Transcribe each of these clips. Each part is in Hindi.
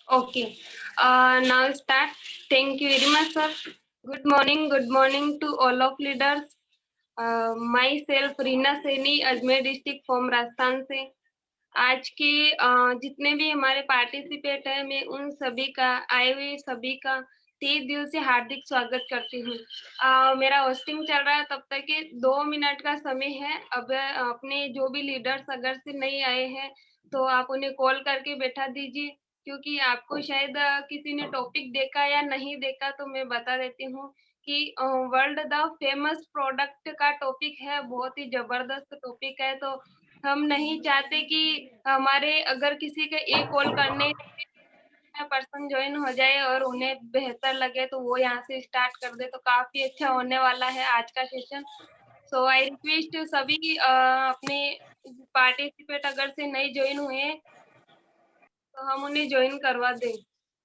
Okay. Now start. Thank you very much, sir. Good morning. Good morning to all of leaders. Myself Reena Saini, Ajmer district from Rajasthan से। आज के जितने भी हमारे पार्टिसिपेट हैं, मैं उन सभी का आए हुए सभी का तहे दिल से हार्दिक स्वागत करती हूँ। मेरा होस्टिंग चल रहा है, तब तक के 2 मिनट का समय है। अब अपने जो भी लीडर्स अगर से नहीं आए हैं तो आप उन्हें कॉल करके बैठा दीजिए, क्योंकि आपको शायद किसी ने टॉपिक देखा या नहीं देखा, तो मैं बता देती हूँ कि वर्ल्ड द फेमस प्रोडक्ट का टॉपिक है। बहुत ही जबरदस्त टॉपिक है। तो हम नहीं चाहते कि हमारे अगर किसी के एक कॉल करने पर्सन ज्वाइन हो जाए और उन्हें बेहतर लगे तो वो यहाँ से स्टार्ट कर दे, तो काफी अच्छा होने वाला है आज का सेशन। सो आई रिक्वेस्ट सभी अपने पार्टिसिपेट अगर से नहीं ज्वाइन हुए तो हम उन्हें ज्वाइन करवा दें,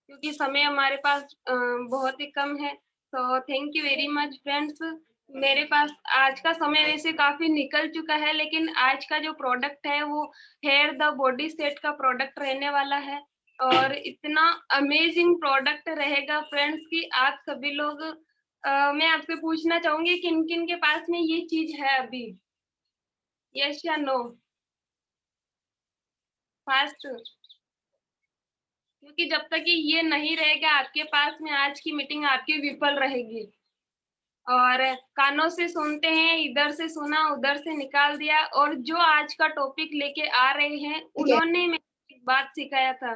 क्योंकि समय हमारे पास बहुत ही कम है। तो thank you very much friends. मेरे पास आज का समय वैसे काफी निकल चुका है, लेकिन आज का जो प्रोडक्ट है वो हेयर द बॉडी सेट का प्रोडक्ट रहने वाला है, और इतना अमेजिंग प्रोडक्ट रहेगा फ्रेंड्स कि आप सभी लोग मैं आपसे पूछना चाहूंगी किन किन के पास में ये चीज है अभी, यस या नो, फास्ट। क्योंकि जब तक कि ये नहीं रहेगा आपके पास में, आज की मीटिंग आपकी विफल रहेगी। और कानों से सुनते हैं, इधर से सुना उधर से निकाल दिया, और जो आज का टॉपिक लेके आ रहे हैं उन्होंने मेरे एक बात सिखाया था।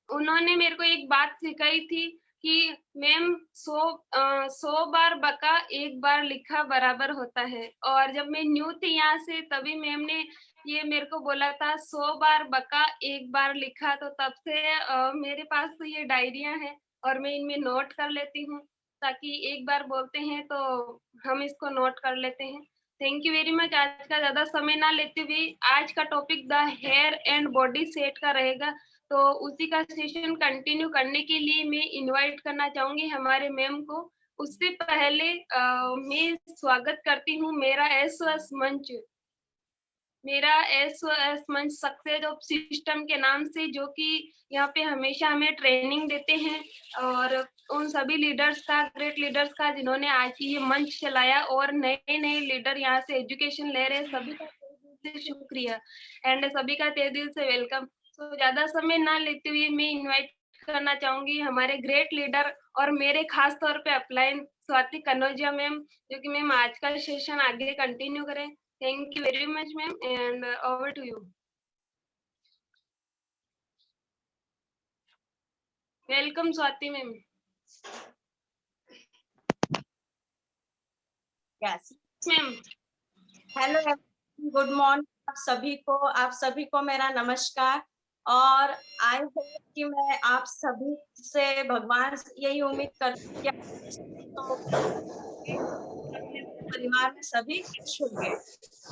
उन्होंने मेरे को एक बात सिखाई थी कि मैम 100 बार बका एक बार लिखा बराबर होता है। और जब मैं न्यू थी यहाँ से, तभी मैम ने ये मेरे को बोला था 100 बार बका एक बार लिखा। तो तब से मेरे पास तो ये डायरियां हैं और मैं इनमें नोट कर लेती हूँ, ताकि एक बार बोलते हैं तो हम इसको नोट कर लेते हैं। Thank you very much. आज का ज्यादा समय ना लेते हुए, आज का topic the hair and body set का रहेगा। तो उसी का सेशन कंटिन्यू करने के लिए मैं इनवाइट करना चाहूंगी हमारे मैम को। उससे पहले मैं स्वागत करती हूँ मेरा एसओएस मंच, मेरा एसओएस मंच सक्सेस ऑफ सिस्टम के नाम से, जो कि यहाँ पे हमेशा हमें ट्रेनिंग देते हैं। और उन सभी लीडर्स का, ग्रेट लीडर्स का, जिन्होंने आज ये मंच चलाया और नए नए लीडर यहाँ से एजुकेशन ले रहे हैं, सभी का तहे दिल से शुक्रिया एंड सभी का तहे दिल से वेलकम। तो ज्यादा समय ना लेते हुए मैं इनवाइट करना चाहूंगी हमारे ग्रेट लीडर और मेरे खास तौर पे अपलाइन स्वाति कनौजिया मैम, जो कि मैम आज का सेशन आगे कंटिन्यू करें। Thank you very much, ma'am, and over to you. Welcome, Swati ma'am. Yes. Ma'am. Hello, good morning आप सभी को मेरा नमस्कार। और आई होप कि मैं आप सभी से भगवान से यही उम्मीद करती हूँ कि परिवार में सभी खुश होंगे।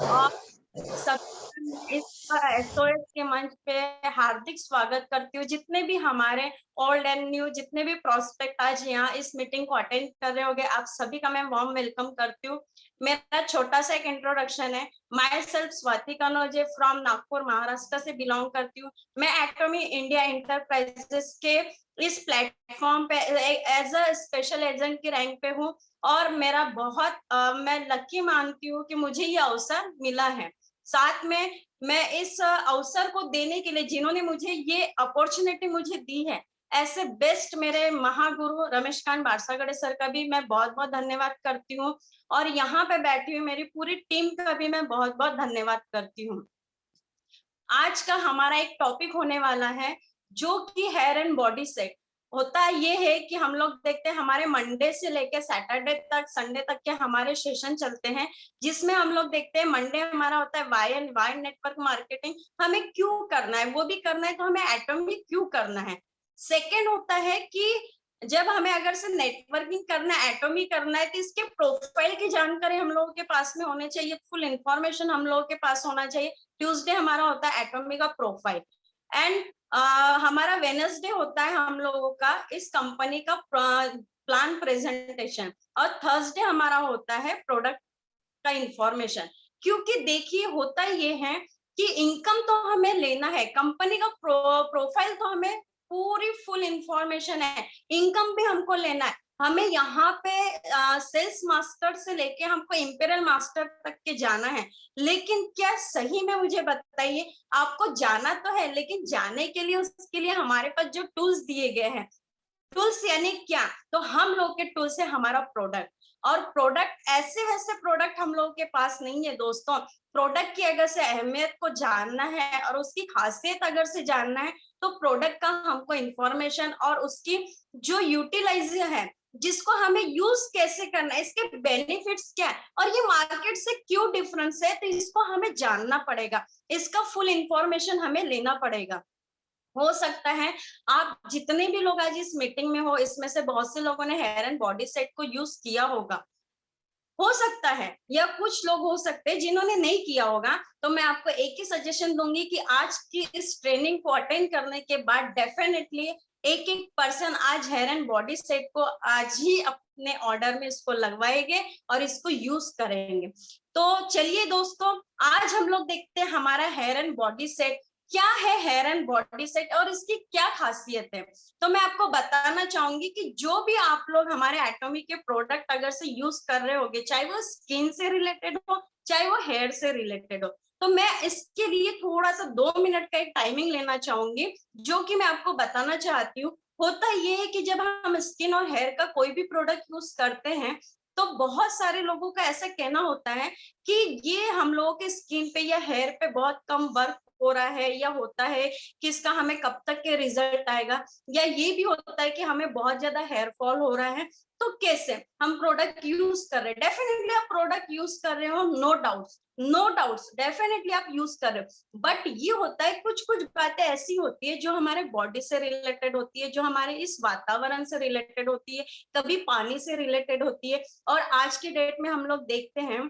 और सभी इस एसओएस के मंच पे हार्दिक स्वागत करती हूँ। जितने भी हमारे ओल्ड एंड न्यू, जितने भी प्रोस्पेक्ट आज यहाँ इस मीटिंग को अटेंड कर रहे होंगे, आप सभी का मैं वार्म वेलकम करती हूँ। मेरा छोटा सा एक इंट्रोडक्शन है। Myself Swati Kanoje from Nagpur Maharashtra से बिलोंग करती हूँ। मैं एटॉमी इंडिया इंटरप्राइजेस के इस प्लेटफॉर्म पे एज अ स्पेशल एजेंट की रैंक पे हूँ। और मेरा बहुत मैं लकी मानती हूँ कि मुझे ये अवसर मिला है। साथ में मैं इस अवसर को देने के लिए, जिन्होंने मुझे ये अपॉर्चुनिटी मुझे दी है, ऐसे बेस्ट मेरे महागुरु रमेशकांत बारसागड़े सर का भी मैं बहुत बहुत धन्यवाद करती हूँ। और यहाँ पे बैठी हुई मेरी पूरी टीम का भी मैं बहुत बहुत धन्यवाद करती हूँ। आज का हमारा एक टॉपिक होने वाला है जो कि हेयर एंड बॉडी सेट होता ये है कि हम लोग देखते हैं हमारे मंडे से लेके सैटरडे तक, संडे तक के हमारे सेशन चलते हैं, जिसमें हम लोग देखते हैं मंडे हमारा होता है वाई नेटवर्क मार्केटिंग, हमें क्यों करना है, वो भी करना है तो हमें एटॉमी क्यों करना है। सेकेंड होता है कि जब हमें अगर से नेटवर्किंग करना है, एटॉमी करना है, तो इसके प्रोफाइल की जानकारी हम लोगों के पास में होनी चाहिए, फुल इंफॉर्मेशन हम लोगों के पास होना चाहिए। ट्यूसडे हमारा होता है एटॉमी का प्रोफाइल एंड हमारा वेनसडे होता है हम लोगों का इस कंपनी का प्लान प्रेजेंटेशन, और थर्सडे हमारा होता है प्रोडक्ट का इंफॉर्मेशन। क्योंकि देखिए होता ये है कि इनकम तो हमें लेना है, कंपनी का प्रोफाइल तो हमें पूरी फुल इंफॉर्मेशन है। इनकम भी हमको लेना है, हमें यहाँ पे सेल्स मास्टर से लेके हमको इंपीरियल मास्टर तक के जाना है। लेकिन क्या सही में, मुझे बताइए, आपको जाना तो है, लेकिन जाने के लिए उसके लिए हमारे पास जो टूल्स दिए गए हैं, टूल्स यानी क्या, तो हम लोग के टूल्स है हमारा प्रोडक्ट। और प्रोडक्ट ऐसे वैसे प्रोडक्ट हम लोगों के पास नहीं है दोस्तों। प्रोडक्ट की अगर से अहमियत को जानना है और उसकी खासियत अगर से जानना है, तो प्रोडक्ट का हमको इंफॉर्मेशन और उसकी जो यूटिलाइज है, जिसको हमें यूज कैसे करना है, इसके बेनिफिट्स क्या है और ये मार्केट से क्यों डिफरेंस है, तो इसको हमें जानना पड़ेगा। इसका फुल इंफॉर्मेशन हमें लेना पड़ेगा। हो सकता है आप जितने भी लोग आज इस मीटिंग में हो, इसमें से बहुत से लोगों ने हेयर एंड बॉडी सेट को यूज किया होगा, हो सकता है, या कुछ लोग हो सकते हैं जिन्होंने नहीं किया होगा। तो मैं आपको एक ही सजेशन दूंगी कि आज की इस ट्रेनिंग को अटेंड करने के बाद डेफिनेटली एक एक पर्सन आज हेयर एंड बॉडी सेट को आज ही अपने ऑर्डर में इसको लगवाएंगे और इसको यूज करेंगे। तो चलिए दोस्तों, आज हम लोग देखते हैं हमारा हेयर एंड बॉडी सेट क्या है, हेयर एंड बॉडी सेट और इसकी क्या खासियत है। तो मैं आपको बताना चाहूंगी कि जो भी आप लोग हमारे एटॉमी के प्रोडक्ट अगर से यूज कर रहे होगे, चाहे वो स्किन से रिलेटेड हो, चाहे वो हेयर से रिलेटेड हो, तो मैं इसके लिए थोड़ा सा 2 मिनट का एक टाइमिंग लेना चाहूंगी, जो कि मैं आपको बताना चाहती हूँ। होता ये है कि जब हम स्किन और हेयर का कोई भी प्रोडक्ट यूज करते हैं, तो बहुत सारे लोगों का ऐसा कहना होता है कि ये हम लोगों के स्किन पे या हेयर पे बहुत कम वर्क हो रहा है, या होता है कि इसका हमें कब तक के रिजल्ट आएगा, या ये भी होता है कि हमें बहुत ज्यादा हेयर फॉल हो रहा है। तो कैसे हम प्रोडक्ट यूज कर रहे हैं, डेफिनेटली आप प्रोडक्ट यूज कर रहे हो, no doubts, no doubts, definitely आप यूज कर रहे हो। बट ये होता है कुछ कुछ बातें ऐसी होती है जो हमारे बॉडी से रिलेटेड होती है, जो हमारे इस वातावरण से रिलेटेड होती है, कभी पानी से रिलेटेड होती है। और आज की डेट में हम लोग देखते हैं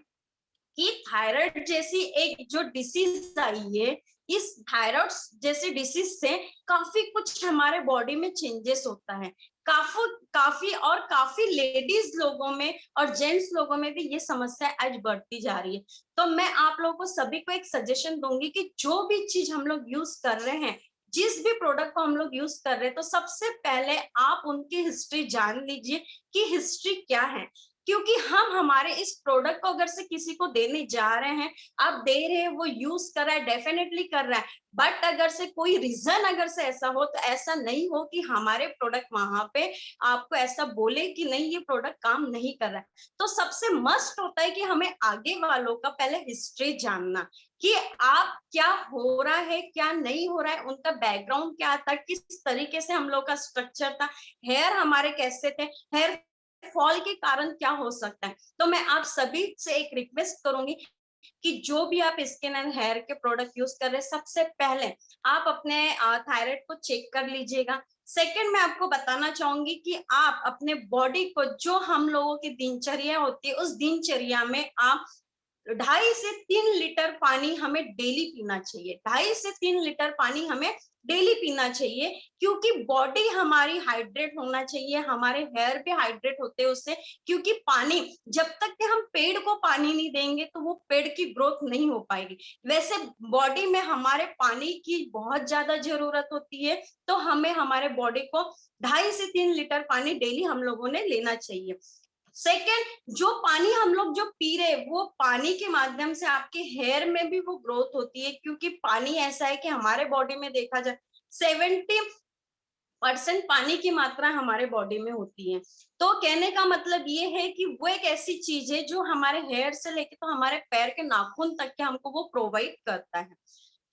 कि थायराइड जैसी एक जो डिसीज आई है, इस थायराइड जैसी डिसीज से काफी कुछ हमारे बॉडी में चेंजेस होता है। काफी लेडीज लोगों में और जेंट्स लोगों में भी ये समस्या आज बढ़ती जा रही है। तो मैं आप लोगों को सभी को एक सजेशन दूंगी कि जो भी चीज हम लोग यूज कर रहे हैं, जिस भी प्रोडक्ट को हम लोग यूज कर रहे हैं, तो सबसे पहले आप उनकी हिस्ट्री जान लीजिए कि हिस्ट्री क्या है। क्योंकि हम हमारे इस प्रोडक्ट को अगर से किसी को देने जा रहे हैं, आप दे रहे हैं, वो यूज कर रहा है, डेफिनेटली कर रहा है, बट अगर से कोई रीजन अगर से ऐसा हो, तो ऐसा नहीं हो कि हमारे प्रोडक्ट वहां पे आपको ऐसा बोले कि नहीं ये प्रोडक्ट काम नहीं कर रहा है। तो सबसे मस्ट होता है कि हमें आगे वालों का पहले हिस्ट्री जानना, कि आप क्या हो रहा है, क्या नहीं हो रहा है, उनका बैकग्राउंड क्या था, किस तरीके से हम लोग का स्ट्रक्चर था, हेयर हमारे कैसे थे, हेयर फॉल के कारण क्या हो सकता है। तो मैं आप सभी से एक रिक्वेस्ट करूंगी कि जो भी आप स्किन एंड हेयर के प्रोडक्ट यूज कर रहे हैं, सबसे पहले आप अपने थायराइड को चेक कर लीजिएगा। सेकंड, मैं आपको बताना चाहूंगी कि आप अपने बॉडी को, जो हम लोगों की दिनचर्या होती है, उस दिनचर्या में आप 2.5 से 3 लीटर पानी हमें डेली पीना चाहिए। 2.5 से 3 लीटर पानी हमें डेली पीना चाहिए, क्योंकि बॉडी हमारी हाइड्रेट होना चाहिए, हमारे हेयर भी हाइड्रेट होते हैं उससे। क्योंकि पानी, जब तक कि हम पेड़ को पानी नहीं देंगे, तो वो पेड़ की ग्रोथ नहीं हो पाएगी। वैसे बॉडी में हमारे पानी की बहुत ज्यादा जरूरत होती है, तो हमें हमारे बॉडी को 2.5 से 3 लीटर पानी डेली हम लोगों ने लेना चाहिए। सेकेंड, जो पानी हम लोग जो पी रहे, वो पानी के माध्यम से आपके हेयर में भी वो ग्रोथ होती है। क्योंकि पानी ऐसा है कि हमारे बॉडी में देखा जाए 70% पानी की मात्रा हमारे बॉडी में होती है। तो कहने का मतलब ये है कि वो एक ऐसी चीज है जो हमारे हेयर से लेके तो हमारे पैर के नाखून तक के हमको वो प्रोवाइड करता है।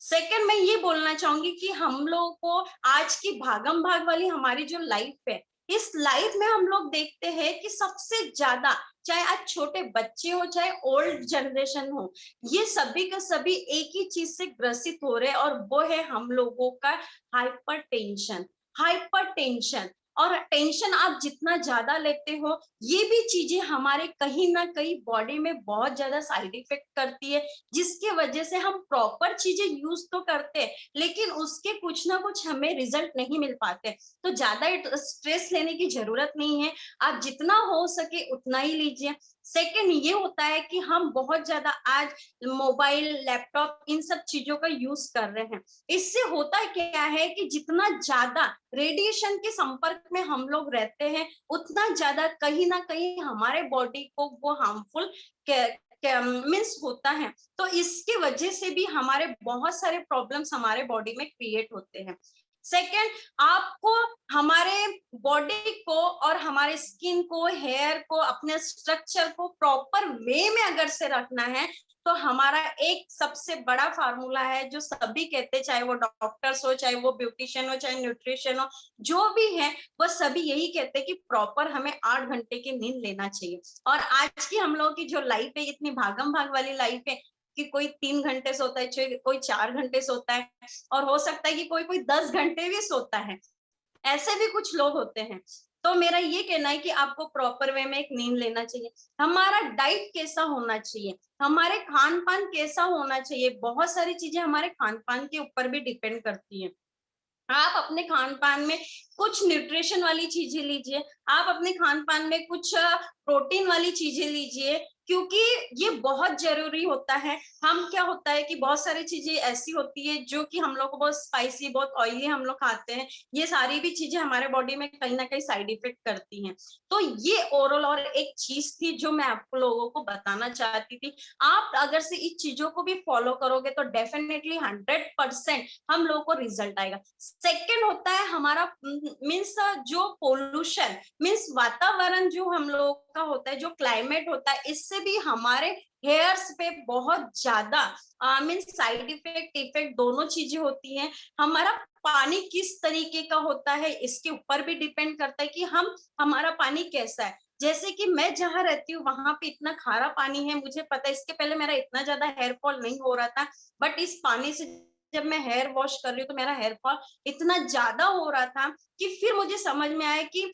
सेकंड, मैं ये बोलना चाहूंगी कि हम लोगों को आज की भागम भाग वाली हमारी जो लाइफ है, इस लाइफ में हम लोग देखते हैं कि सबसे ज्यादा, चाहे आज छोटे बच्चे हो चाहे ओल्ड जनरेशन हो, ये सभी के सभी एक ही चीज से ग्रसित हो रहे हैं, और वो है हम लोगों का हाइपर टेंशन। हाइपर टेंशन, और टेंशन आप जितना ज्यादा लेते हो, ये भी चीजें हमारे कहीं ना कहीं बॉडी में बहुत ज्यादा साइड इफेक्ट करती है, जिसकी वजह से हम प्रॉपर चीजें यूज तो करते हैं, लेकिन उसके कुछ ना कुछ हमें रिजल्ट नहीं मिल पाते। तो ज्यादा स्ट्रेस लेने की जरूरत नहीं है, आप जितना हो सके उतना ही लीजिए। सेकंड ये होता है कि हम बहुत ज्यादा आज मोबाइल, लैपटॉप, इन सब चीजों का यूज कर रहे हैं। इससे होता क्या है कि जितना ज्यादा रेडिएशन के संपर्क में हम लोग रहते हैं, उतना ज्यादा कहीं ना कहीं हमारे बॉडी को वो हार्मफुल मीन्स होता है। तो इसकी वजह से भी हमारे बहुत सारे प्रॉब्लम्स हमारे बॉडी में क्रिएट होते हैं। सेकेंड, आपको हमारे बॉडी को और हमारे स्किन को, हेयर को, अपने स्ट्रक्चर को प्रॉपर वे में अगर से रखना है, तो हमारा एक सबसे बड़ा फार्मूला है जो सभी कहते हैं, चाहे वो डॉक्टर्स हो, चाहे वो ब्यूटिशियन हो, चाहे न्यूट्रिशन हो, जो भी है वो सभी यही कहते हैं कि प्रॉपर हमें 8 घंटे की नींद लेना चाहिए। और आज की हम लोगों की जो लाइफ है, इतनी भागम भाग वाली लाइफ है कि कोई 3 घंटे सोता है, कोई 4 घंटे सोता है, और हो सकता है कि कोई कोई 10 घंटे भी सोता है। ऐसे भी कुछ लोग होते हैं। तो मेरा ये कहना है कि आपको प्रॉपर वे में एक नींद लेना चाहिए। हमारा डाइट कैसा होना चाहिए, हमारे खान पान कैसा होना चाहिए, बहुत सारी चीजें हमारे खान पान के ऊपर भी डिपेंड करती हैं। आप अपने खान पान में कुछ न्यूट्रिशन वाली चीजें लीजिए, आप अपने खान पान में कुछ प्रोटीन वाली चीजें लीजिए, क्योंकि ये बहुत जरूरी होता है। हम क्या होता है कि बहुत सारी चीजें ऐसी होती है जो कि हम लोग को बहुत स्पाइसी, बहुत ऑयली हम लोग खाते हैं, ये सारी भी चीजें हमारे बॉडी में कहीं ना कहीं साइड इफेक्ट करती हैं। तो ये ओवरऑल और एक चीज थी जो मैं आपको लोगों को बताना चाहती थी। आप अगर से इस चीजों को भी फॉलो करोगे तो डेफिनेटली 100% हम लोगों को रिजल्ट आएगा। सेकेंड होता है हमारा मीन्स जो पोल्यूशन, मीन्स वातावरण जो हम लोग का होता है, जो क्लाइमेट होता है, इससे भी हमारे हेयर्स पे बहुत ज्यादा मीन्स साइड इफेक्ट दोनों चीजें होती हैं। हमारा पानी किस तरीके का होता है इसके ऊपर भी डिपेंड करता है कि हमारा पानी कैसा है। जैसे कि मैं जहाँ रहती हूँ वहां पे इतना खारा पानी है, मुझे पता है। इसके पहले मेरा इतना ज्यादा हेयर फॉल नहीं हो रहा था, बट इस पानी से जब मैं हेयर वॉश कर रही हूँ तो मेरा हेयर फॉल इतना ज्यादा हो रहा था कि फिर मुझे समझ में आया कि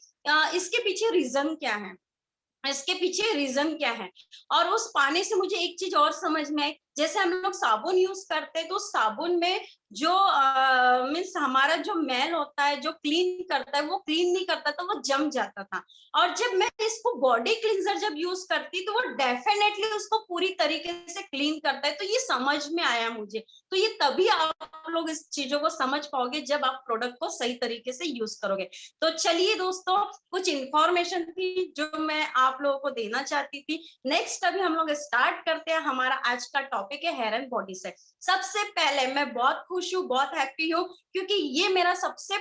इसके पीछे रीजन क्या है, इसके पीछे रीजन क्या है। और उस पानी से मुझे एक चीज और समझ में आई, जैसे हम लोग साबुन यूज करते हैं तो साबुन में जो मीन्स हमारा जो मैल होता है, जो क्लीन करता है, वो क्लीन नहीं करता तो वो जम जाता था। और जब मैं इसको बॉडी क्लींजर जब यूज करती तो वो डेफिनेटली उसको पूरी तरीके से क्लीन करता है। तो ये समझ में आया मुझे। तो ये तभी आप लोग इस चीजों को समझ पाओगे जब आप प्रोडक्ट को सही तरीके से यूज करोगे। तो चलिए दोस्तों, कुछ इंफॉर्मेशन थी जो मैं आप लोगों को देना चाहती थी। नेक्स्ट अभी हम लोग स्टार्ट करते हैं। हमारा आज का टॉपिक है हेयर एंड बॉडी सेट। सबसे पहले मैं बहुत खुश हूँ, बहुत हैप्पी हूँ, क्योंकि ये मेरा सबसे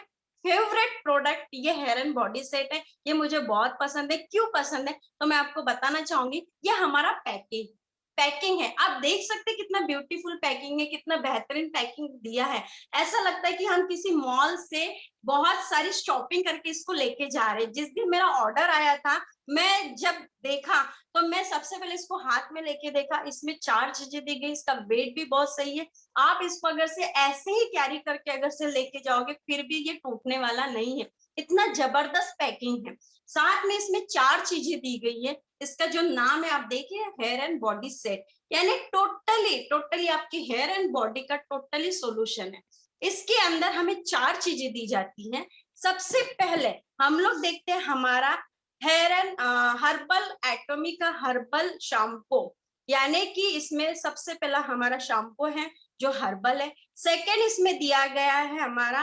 फेवरेट प्रोडक्ट ये हेयर एंड बॉडी सेट है। ये मुझे बहुत पसंद है। क्यों पसंद है तो मैं आपको बताना चाहूंगी। ये हमारा पैकिंग है। आप देख सकते हैं कितना ब्यूटीफुल पैकिंग है, कितना बेहतरीन पैकिंग दिया है। ऐसा लगता है कि हम किसी मॉल से बहुत सारी शॉपिंग करके इसको लेके जा रहे हैं। जिस दिन मेरा ऑर्डर आया था, मैं जब देखा तो मैं सबसे पहले इसको हाथ में लेके देखा। इसमें 4 चीजें दी गई, इसका वेट भी बहुत सही है। आप इसको अगर से ऐसे ही कैरी करके अगर से लेके जाओगे फिर भी ये टूटने वाला नहीं है। इतना जबरदस्त पैकिंग है। साथ में इसमें 4 चीजें दी गई है। इसका जो नाम है आप देखिए, हेयर एंड बॉडी सेट, यानी टोटली आपकी हेयर एंड बॉडी का टोटली सोल्यूशन है। इसके अंदर हमें 4 चीजें दी जाती हैं। सबसे पहले हम लोग देखते हैं हमारा हेयर एंड हर्बल एटॉमी का हर्बल शैम्पू, यानी कि इसमें सबसे पहला हमारा शैम्पू है जो हर्बल है। सेकेंड इसमें दिया गया है हमारा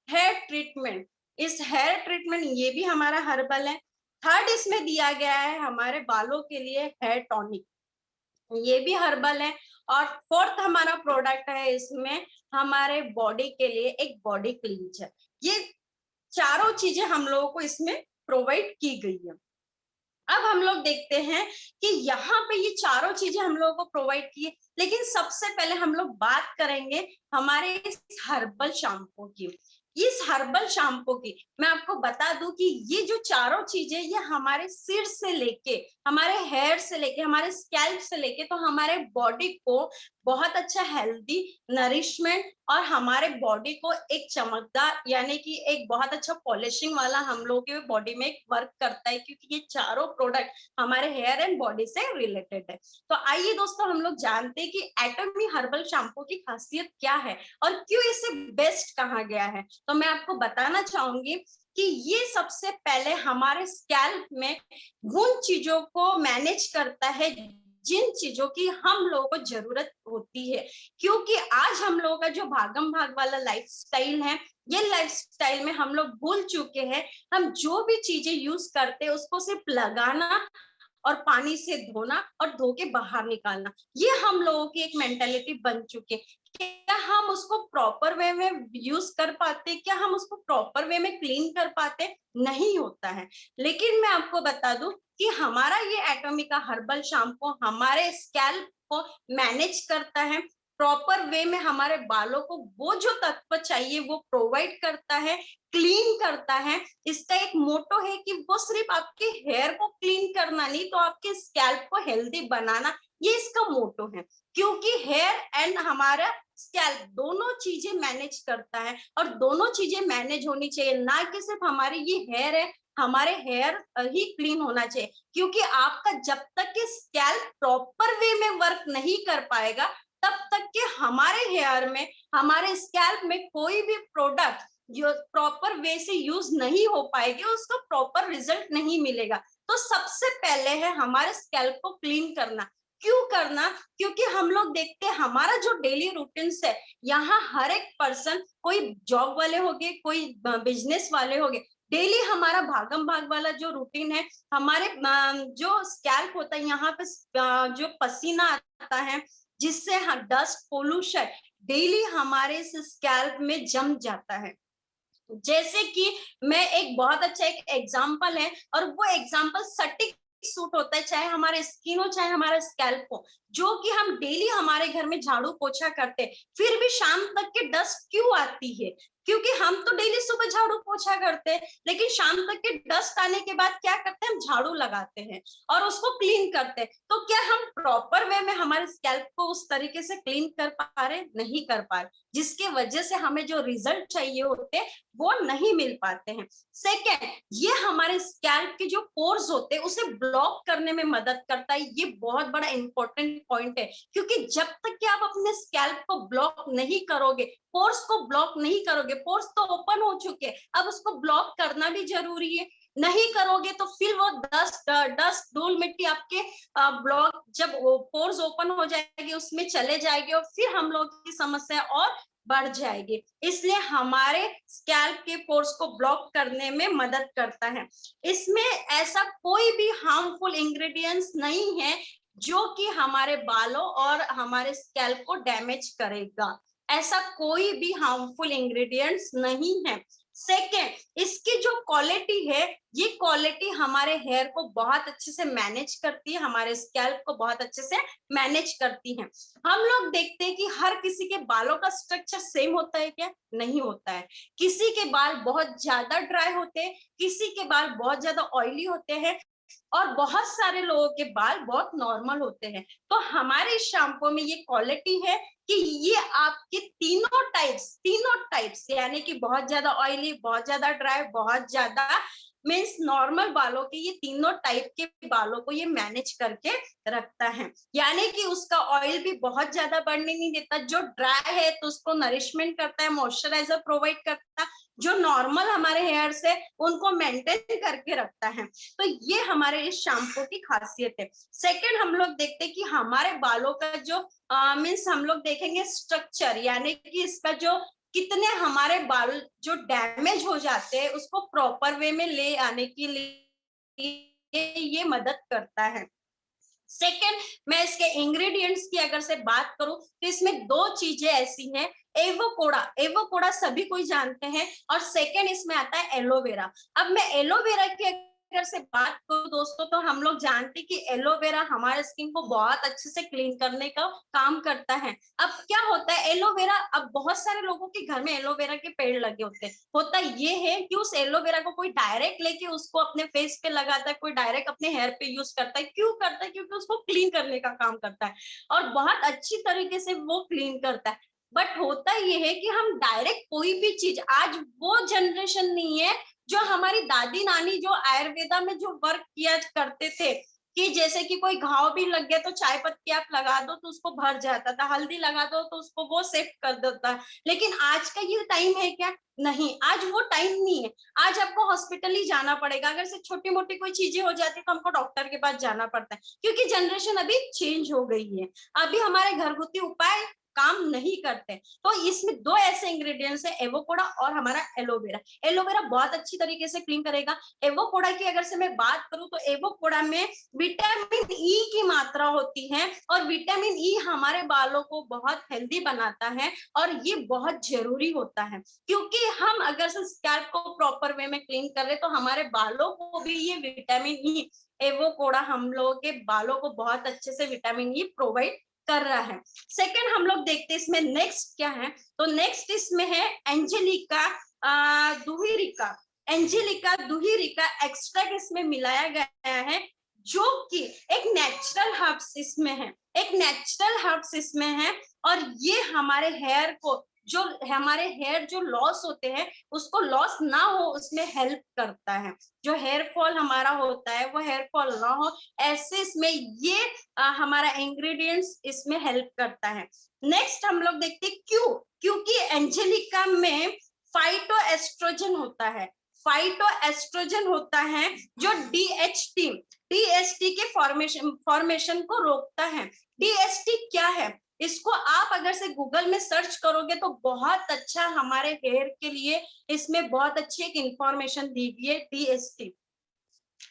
हेयर ट्रीटमेंट। इस हेयर ट्रीटमेंट ये भी हमारा हर्बल है। थर्ड इसमें दिया गया है हमारे बालों के लिए हेयर टॉनिक, ये भी हर्बल है। और फोर्थ हमारा प्रोडक्ट है इसमें हमारे बॉडी के लिए एक बॉडी क्लींजर। ये चारों चीजें हम लोगों को इसमें प्रोवाइड की गई है। अब हम लोग देखते हैं कि यहाँ पे ये चारों चीजें हम लोगों को प्रोवाइड की है, लेकिन सबसे पहले हम लोग बात करेंगे हमारे इस हर्बल शैम्पू की। इस हर्बल शैम्पू की मैं आपको बता दूं कि ये जो चारों चीजें ये हमारे सिर से लेके, हमारे हेयर से लेके, हमारे स्कैल्प से लेके तो हमारे बॉडी को बहुत अच्छा हेल्दी नरिशमेंट और हमारे बॉडी को एक चमकदार यानी कि एक बहुत अच्छा पॉलिशिंग वाला हम लोग के बॉडी में एक वर्क करता है, क्योंकि ये चारों प्रोडक्ट हमारे हेयर एंड बॉडी से रिलेटेड है। तो आइए दोस्तों हम लोग जानते हैं कि एटॉमी हर्बल शैम्पू की खासियत क्या है और क्यों इसे बेस्ट कहा गया है। तो मैं आपको बताना चाहूंगी कि ये सबसे पहले हमारे स्कैल्प में उन चीजों को मैनेज करता है जिन चीजों की हम लोगों को जरूरत होती है। क्योंकि आज हम लोगों का जो भागम भाग वाला लाइफस्टाइल है, ये लाइफस्टाइल में हम लोग भूल चुके हैं, हम जो भी चीजें यूज करते हैं उसको सिर्फ लगाना और पानी से धोना और धो के बाहर निकालना, ये हम लोगों की एक मेंटेलिटी बन चुकी है। क्या हम उसको प्रॉपर वे में यूज कर पाते, क्या हम उसको प्रॉपर वे में क्लीन कर पाते? नहीं होता है। लेकिन मैं आपको बता दूं कि हमारा ये एटोमिका हर्बल शैम्पू हमारे स्कैल्प को मैनेज करता है, प्रॉपर वे में हमारे बालों को वो जो तत्व चाहिए वो प्रोवाइड करता है, क्लीन करता है। इसका एक मोटो है कि वो सिर्फ आपके हेयर को क्लीन करना नहीं, तो आपके स्कैल्प को हेल्दी बनाना, ये इसका मोटो है। क्योंकि हेयर एंड हमारा स्कैल्प दोनों चीजें मैनेज करता है, और दोनों चीजें मैनेज होनी चाहिए, ना कि सिर्फ हमारे ये हेयर है, हमारे हेयर ही क्लीन होना चाहिए। क्योंकि आपका जब तक कि स्कैल्प प्रॉपर वे में वर्क नहीं कर पाएगा, तब तक कि हमारे हेयर में, हमारे स्कैल्प में कोई भी प्रोडक्ट जो प्रॉपर वे से यूज नहीं हो पाएगी, उसका प्रॉपर रिजल्ट नहीं मिलेगा। तो सबसे पहले है हमारे स्कैल्प को क्लीन करना। क्यों करना? क्योंकि हम लोग देखते हैं हमारा जो डेली रूटीन्स है, यहाँ हर एक पर्सन, कोई जॉब वाले हो गए, कोई बिजनेस वाले हो गए, डेली हमारा भागम भाग वाला जो रूटीन है, हमारे जो स्कैल्प होता है, यहाँ पे जो पसीना आता है, जिससे डस्ट पोल्यूशन डेली हमारे स्कैल्प में जम जाता है। जैसे कि मैं एक बहुत अच्छा एक एग्जांपल है, और वो एग्जांपल सटीक सूट होता है, चाहे हमारे स्किन हो चाहे हमारा स्कैल्प हो। जो कि हम डेली हमारे घर में झाड़ू पोछा करते, फिर भी शाम तक के डस्ट क्यों आती है? क्योंकि हम तो डेली सुबह झाड़ू पोछा करते हैं, लेकिन शाम तक के डस्ट आने के बाद क्या करते हैं, हम झाड़ू लगाते हैं और उसको क्लीन करते हैं। तो क्या हम प्रॉपर वे में हमारे स्कैल्प को उस तरीके से क्लीन कर पा रहे? नहीं कर पा रहे, जिसकी वजह से हमें जो रिजल्ट चाहिए होते वो नहीं मिल पाते हैं। सेकेंड, ये हमारे स्कैल्प के जो पोर्स होते हैं उसे ब्लॉक करने में मदद करता है। ये बहुत बड़ा इंपॉर्टेंट पॉइंट है, क्योंकि जब तक कि आप अपने स्कैल्प को ब्लॉक नहीं करोगे, पोर्स को ब्लॉक नहीं करोगे, पोर्स तो ओपन हो चुके, अब उसको ब्लॉक करना भी जरूरी है। नहीं करोगे तो फिर वो डस्ट धूल मिट्टी आपके ब्लॉक, जब पोर्स ओपन हो जाएगी उसमें चले जाएंगे, और फिर हम लोग की समस्या और बढ़ जाएगी। इसलिए हमारे स्कैल्प के पोर्स को ब्लॉक करने में मदद करता है। इसमें ऐसा कोई भी हार्मफुल इंग्रेडिएंट्स नहीं है जो कि हमारे बालों और हमारे स्कैल्प को डैमेज करेगा। ऐसा कोई भी हार्मफुल इंग्रेडिएंट्स नहीं है। सेकेंड, इसकी जो क्वालिटी है, ये क्वालिटी हमारे हेयर को बहुत अच्छे से मैनेज करती है, हमारे स्कैल्प को बहुत अच्छे से मैनेज करती है। हम लोग देखते हैं कि हर किसी के बालों का स्ट्रक्चर सेम होता है क्या? नहीं होता है। किसी के बाल बहुत ज्यादा ड्राई होते हैं, किसी के बाल बहुत ज्यादा ऑयली होते हैं, और बहुत सारे लोगों के बाल बहुत नॉर्मल होते हैं। तो हमारे शैम्पू में ये क्वालिटी है कि ये आपके तीनों टाइप्स यानी कि बहुत ज्यादा ऑयली, बहुत ज्यादा ड्राई, बहुत ज्यादा मीन्स नॉर्मल बालों के, ये तीनों टाइप के बालों को ये मैनेज करके रखता है। यानी कि उसका ऑयल भी बहुत ज्यादा बढ़ने नहीं देता, जो ड्राई है तो उसको नरिशमेंट करता है, मॉइस्चराइजर प्रोवाइड करता है, जो नॉर्मल हमारे हेयर से उनको मेंटेन करके रखता है। तो ये हमारे इस शैम्पू की खासियत है। सेकेंड, हम लोग देखते हैं कि हमारे बालों का जो मीन्स हम लोग देखेंगे स्ट्रक्चर, यानी कि इसका जो कितने हमारे बाल जो डैमेज हो जाते हैं उसको प्रॉपर वे में ले आने के लिए ये मदद करता है। सेकेंड, मैं इसके इंग्रेडिएंट्स की अगर से बात करूं तो इसमें दो चीजें ऐसी हैं, एवोपोडा सभी कोई जानते हैं, और सेकेंड इसमें आता है एलोवेरा। अब मैं एलोवेरा की अगर से बात करूं दोस्तों, तो हम लोग जानते हैं कि एलोवेरा हमारे स्किन को बहुत अच्छे से क्लीन करने का काम करता है। अब क्या होता है एलोवेरा, अब बहुत सारे लोगों के घर में एलोवेरा के पेड़ लगे होते हैं। होता ये है कि उस एलोवेरा को कोई डायरेक्ट लेके उसको अपने फेस पे लगाता है, कोई डायरेक्ट अपने हेयर पे यूज करता है। क्यों करता है? क्योंकि उसको क्लीन करने का काम करता है और बहुत अच्छी तरीके से वो क्लीन करता है। बट होता ये है कि हम डायरेक्ट कोई भी चीज, आज वो जनरेशन नहीं है जो हमारी दादी नानी जो आयुर्वेदा में जो वर्क किया करते थे, कि जैसे कि कोई घाव भी लग गया तो चाय पत्ती आप लगा दो तो उसको भर जाता था, हल्दी लगा दो तो उसको वो सेट कर देता है। लेकिन आज का ये टाइम है क्या? नहीं, आज वो टाइम नहीं है। आज आपको हॉस्पिटल ही जाना पड़ेगा, अगर से छोटी मोटी कोई चीजें हो जाती है तो हमको डॉक्टर के पास जाना पड़ता है, क्योंकि जनरेशन अभी चेंज हो गई है। अभी हमारे घरगुती उपाय काम नहीं करते। तो इसमें दो ऐसे इंग्रेडिएंट्स है, एवोकाडो और हमारा एलोवेरा। एलोवेरा बहुत अच्छी तरीके से क्लीन करेगा। एवोकाडो की अगर से मैं बात करूं तो एवोकाडो में विटामिन ई की मात्रा होती है, और विटामिन ई हमारे बालों को बहुत हेल्दी बनाता है, और ये बहुत जरूरी होता है, क्योंकि हम अगर से स्कैल्प को प्रॉपर वे में क्लीन कर रहे तो हमारे बालों को भी ये विटामिन ई, एवोकाडो हम लोगों के बालों को बहुत अच्छे से विटामिन ई प्रोवाइड कर रहा है। सेकंड हम लोग देखते हैं इसमें नेक्स्ट क्या है, तो नेक्स्ट इसमें है एंजेलिका दुहिरिका। एंजेलिका दुहिरिका एक्सट्रैक्ट इसमें मिलाया गया है, जो कि एक नेचुरल हर्ब्स इसमें है, एक नेचुरल हर्ब्स इसमें है, और ये हमारे हेयर को, जो हमारे हेयर जो लॉस होते हैं उसको लॉस ना हो उसमें हेल्प करता है। जो हेयर फॉल हमारा होता है वो हेयर फॉल ना हो, ऐसे इसमें ये हमारा इंग्रेडिएंट्स इसमें हेल्प करता है। नेक्स्ट हम लोग देखते हैं क्यों, क्योंकि एंजेलिका में फाइटो एस्ट्रोजन होता है। फाइटो एस्ट्रोजन होता है जो डीएचटी के फॉर्मेशन को रोकता है। डीएचटी क्या है, इसको आप अगर से गूगल में सर्च करोगे तो बहुत अच्छा हमारे हेयर के लिए इसमें बहुत अच्छी एक इंफॉर्मेशन दी गई है।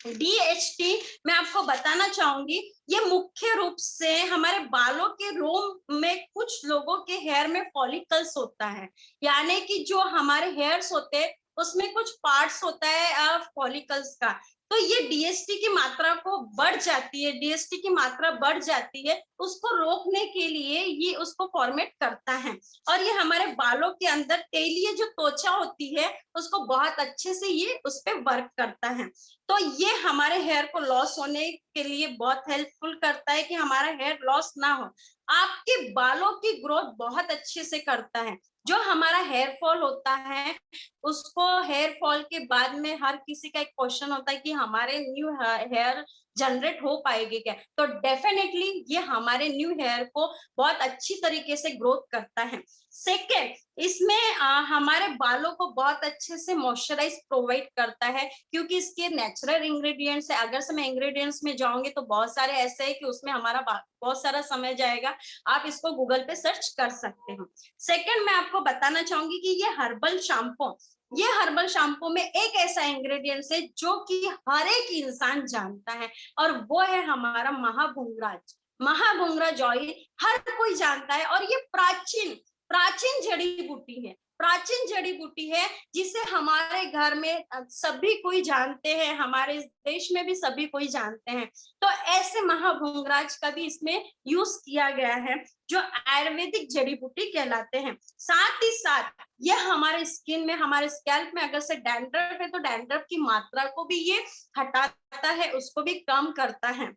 डीएचटी मैं आपको बताना चाहूंगी, ये मुख्य रूप से हमारे बालों के रोम में कुछ लोगों के हेयर में फॉलिकल्स होता है, यानी कि जो हमारे हेयर्स होते हैं उसमें कुछ पार्ट्स होता है फॉलिकल्स का, तो ये डीएसटी की मात्रा को बढ़ जाती है, डीएसटी की मात्रा बढ़ जाती है, उसको रोकने के लिए ये उसको फॉर्मेट करता है, और ये हमारे बालों के अंदर तेलीय जो त्वचा होती है उसको बहुत अच्छे से ये उस पर वर्क करता है। तो ये हमारे हेयर को लॉस होने के लिए बहुत हेल्पफुल करता है कि हमारा हेयर लॉस ना हो। आपके बालों की ग्रोथ बहुत अच्छे से करता है। जो हमारा हेयर फॉल होता है उसको, हेयर फॉल के बाद में हर किसी का एक क्वेश्चन होता है कि हमारे न्यू हेयर जनरेट हो पाएगी क्या, तो डेफिनेटली ये हमारे न्यू हेयर को बहुत अच्छी तरीके से ग्रोथ करता है। सेकेंड, इसमें हमारे बालों को बहुत अच्छे से मॉइस्चराइज प्रोवाइड करता है, क्योंकि इसके नेचुरल इंग्रेडिएंट्स है। अगर से मैं इंग्रेडिएंट्स में जाऊंगी तो बहुत सारे ऐसे है कि उसमें हमारा बहुत सारा समय जाएगा, आप इसको गूगल पे सर्च कर सकते हो। सेकेंड, मैं आपको बताना चाहूंगी कि ये हर्बल शैम्पू, ये हर्बल शैम्पू में एक ऐसा इंग्रेडिएंट्स है जो कि हर एक इंसान जानता है, और वो है हमारा महाभृंगराज। महाभृंगराज ऑयल हर कोई जानता है, और ये प्राचीन प्राचीन जड़ी बूटी है, प्राचीन जड़ी बूटी है जिसे हमारे घर में सभी कोई जानते हैं, हमारे देश में भी सभी कोई जानते हैं। तो ऐसे महाभृंगराज का भी इसमें यूज किया गया है, जो आयुर्वेदिक जड़ी बूटी कहलाते हैं। साथ ही साथ ये हमारे स्किन में, हमारे स्कैल्प में अगर से डैंड्रफ है तो डैंड्रफ की मात्रा को भी ये हटाता है, उसको भी कम करता है।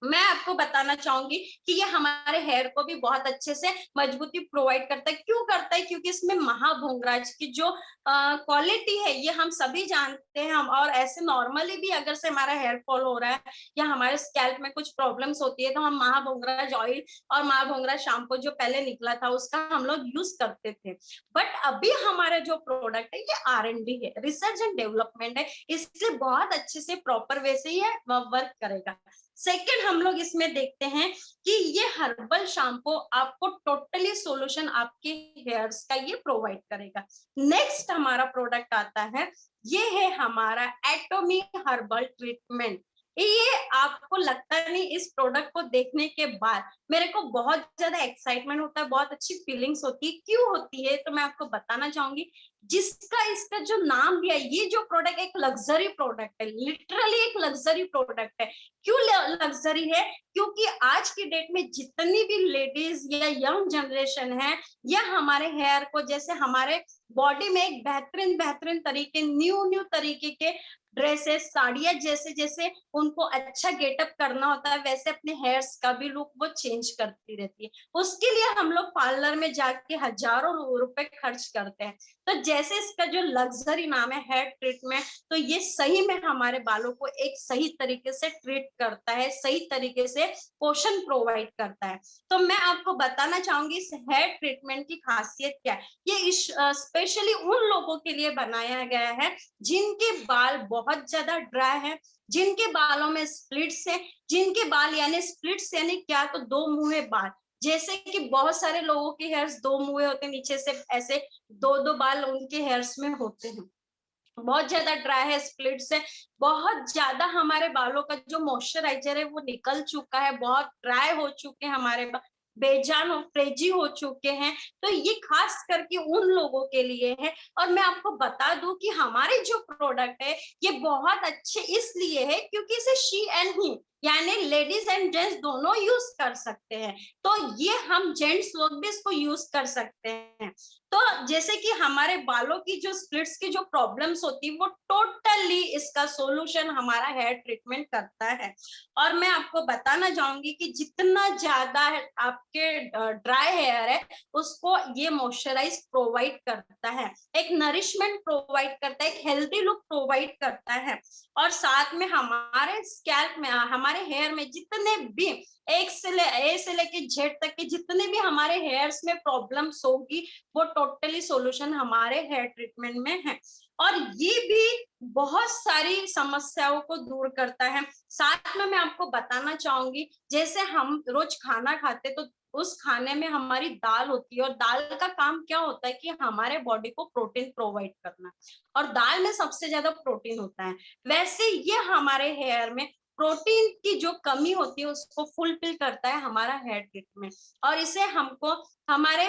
मैं आपको बताना चाहूंगी कि ये हमारे हेयर को भी बहुत अच्छे से मजबूती प्रोवाइड करता है। क्यों करता है? क्योंकि इसमें महाभृंगराज की जो क्वालिटी है ये हम सभी जानते हैं। हम और ऐसे नॉर्मली भी अगर से हमारा हेयर फॉल हो रहा है या हमारे स्कैल्प में कुछ प्रॉब्लम्स होती है तो हम महाभृंगराज ऑयल और महाभृंगराज शैम्पू जो पहले निकला था उसका हम लोग यूज करते थे। बट अभी हमारा जो प्रोडक्ट है ये R&D है, रिसर्च एंड डेवलपमेंट है, इसलिए बहुत अच्छे से प्रॉपर वे से ये वर्क करेगा। सेकेंड, हम लोग इसमें देखते हैं कि ये हर्बल शैम्पू आपको टोटली सॉल्यूशन आपके हेयर्स का ये प्रोवाइड करेगा। नेक्स्ट हमारा प्रोडक्ट आता है, ये है हमारा एटोमी हर्बल ट्रीटमेंट। ये आपको लगता नहीं, इस प्रोडक्ट को देखने के बाद मेरे को बहुत ज्यादा एक्साइटमेंट होता है, बहुत अच्छी फीलिंग्स होती है। क्यों होती है तो मैं आपको बताना चाहूंगी। जिसका इसका जो नाम दिया, ये जो प्रोडक्ट एक लग्जरी प्रोडक्ट है, लिटरली एक लग्जरी प्रोडक्ट है। क्यों लग्जरी है? क्योंकि आज की डेट में जितनी भी लेडीज या यंग जनरेशन है, या हमारे हेयर को, जैसे हमारे बॉडी में एक बेहतरीन तरीके, न्यू तरीके के ड्रेसेस, साड़ियां, जैसे जैसे उनको अच्छा गेटअप करना होता है वैसे अपने हेयर्स का भी लुक वो चेंज करती रहती है। उसके लिए हम लोग पार्लर में जाके हजारों रुपए खर्च करते हैं। तो जैसे इसका जो लग्जरी नाम है हेयर ट्रीटमेंट, तो ये सही में हमारे बालों को एक सही तरीके से ट्रीट करता है, सही तरीके से पोषण प्रोवाइड करता है। तो मैं आपको बताना चाहूंगी इस हेयर ट्रीटमेंट की खासियत क्या है। ये स्पेशली उन लोगों के लिए बनाया गया है जिनके बाल बहुत ज्यादा ड्राई है, जिनके बालों में स्प्लिट्स है, जिनके बाल यानी स्प्लिट्स यानी क्या, तो दो मुंहे बाल, जैसे कि बहुत सारे लोगों के हेयर्स दो मुंहे होते हैं, नीचे से ऐसे दो दो बाल उनके हेयर्स में होते हैं। बहुत ज्यादा ड्राई है, स्प्लिट्स है, बहुत ज्यादा हमारे बालों का जो मॉइस्चराइजर है वो निकल चुका है, बहुत ड्राई हो चुके हैं हमारे बाल, बेजान और फ्रेजी हो चुके हैं। तो ये खास करके उन लोगों के लिए है। और मैं आपको बता दूं कि हमारे जो प्रोडक्ट है ये बहुत अच्छे इसलिए है क्योंकि इसे शी एंड ही यानी लेडीज एंड जेंट्स दोनों यूज कर सकते हैं। तो ये हम जेंट्स लोग भी इसको यूज कर सकते हैं। तो जैसे कि हमारे बालों की जो स्प्लिट्स की जो प्रॉब्लम्स होती है वो टोटली इसका सॉल्यूशन हमारा हेयर ट्रीटमेंट करता है। और मैं आपको बताना चाहूंगी कि जितना ज्यादा आपके ड्राई हेयर है उसको ये मॉइस्चराइज प्रोवाइड करता है, एक नरिशमेंट प्रोवाइड करता है, एक हेल्दी लुक प्रोवाइड करता है। और साथ में हमारे स्कैल्प में, हमारे हेयर में जितने भी ए से लेके जेड तक के जितने भी हमारे हेयर्स में प्रॉब्लम्स होगी वो टोटली सॉल्यूशन हमारे हेयर ट्रीटमेंट में है। और ये भी बहुत सारी समस्याओं को दूर करता है। साथ में मैं आपको बताना चाहूंगी जैसे हम रोज खाना खाते तो उस खाने में हमारी दाल होती है, और दाल का काम क्या होता है कि हमारे बॉडी को प्रोटीन प्रोवाइड करना, और दाल में सबसे ज्यादा प्रोटीन होता है। वैसे ये हमारे हेयर में प्रोटीन की जो कमी होती है उसको फुलफिल करता है हमारा हेयर ट्रीटमेंट। और इसे हमको हमारे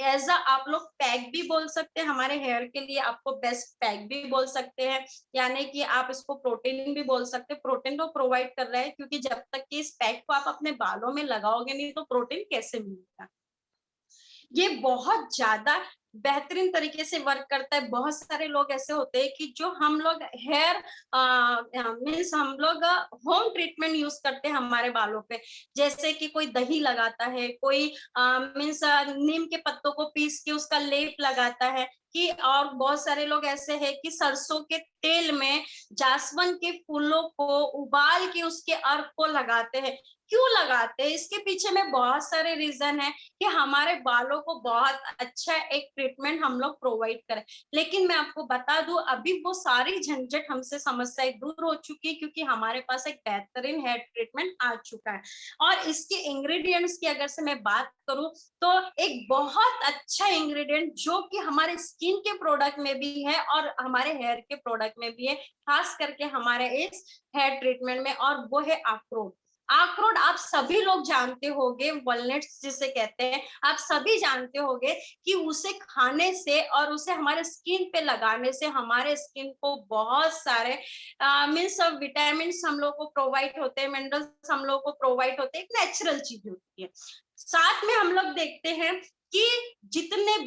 एज आप लोग पैक भी बोल सकते हैं, हमारे हेयर के लिए आपको बेस्ट पैक भी बोल सकते हैं, यानी कि आप इसको प्रोटीन भी बोल सकते हैं। प्रोटीन तो प्रोवाइड कर रहा है क्योंकि जब तक कि इस पैक को आप अपने बालों में लगाओगे नहीं तो प्रोटीन कैसे मिलेगा। ये बहुत ज्यादा बेहतरीन तरीके से वर्क करता है। बहुत सारे लोग ऐसे होते हैं कि जो हम लोग हेयर मीन्स हम लोग होम ट्रीटमेंट यूज करते हैं हमारे बालों पे, जैसे कि कोई दही लगाता है, कोई मीन्स नीम के पत्तों को पीस के उसका लेप लगाता है, कि और बहुत सारे लोग ऐसे हैं कि सरसों के तेल में जासवन के फूलों को उबाल के उसके अर्क को लगाते हैं। क्यों लगाते हैं, इसके पीछे में बहुत सारे रीजन है कि हमारे बालों को बहुत अच्छा एक ट्रीटमेंट हम लोग प्रोवाइड करें। लेकिन मैं आपको बता दूं अभी वो सारी झंझट हमसे समस्याएं दूर हो चुकी है क्योंकि हमारे पास एक बेहतरीन हेयर ट्रीटमेंट आ चुका है। और इसके इंग्रेडिएंट्स की अगर से मैं बात करूं तो एक बहुत अच्छा इंग्रेडिएंट जो कि हमारे स्किन के प्रोडक्ट में भी है और हमारे हेयर के प्रोडक्ट में भी है, खास करके हमारे इस हेयर ट्रीटमेंट में, और वो है अखरोट। अखरोट आप सभी लोग जानते होंगे, वॉलनट्स जिसे कहते हैं, आप सभी जानते होंगे कि उसे खाने से और उसे हमारे स्किन पे लगाने से हमारे स्किन को बहुत सारे मीन्स विटामिन हम लोग को प्रोवाइड होते हैं, मिनरल्स हम लोग को प्रोवाइड होते हैं, एक नेचुरल चीज होती है। साथ में हम लोग देखते हैं कि जितने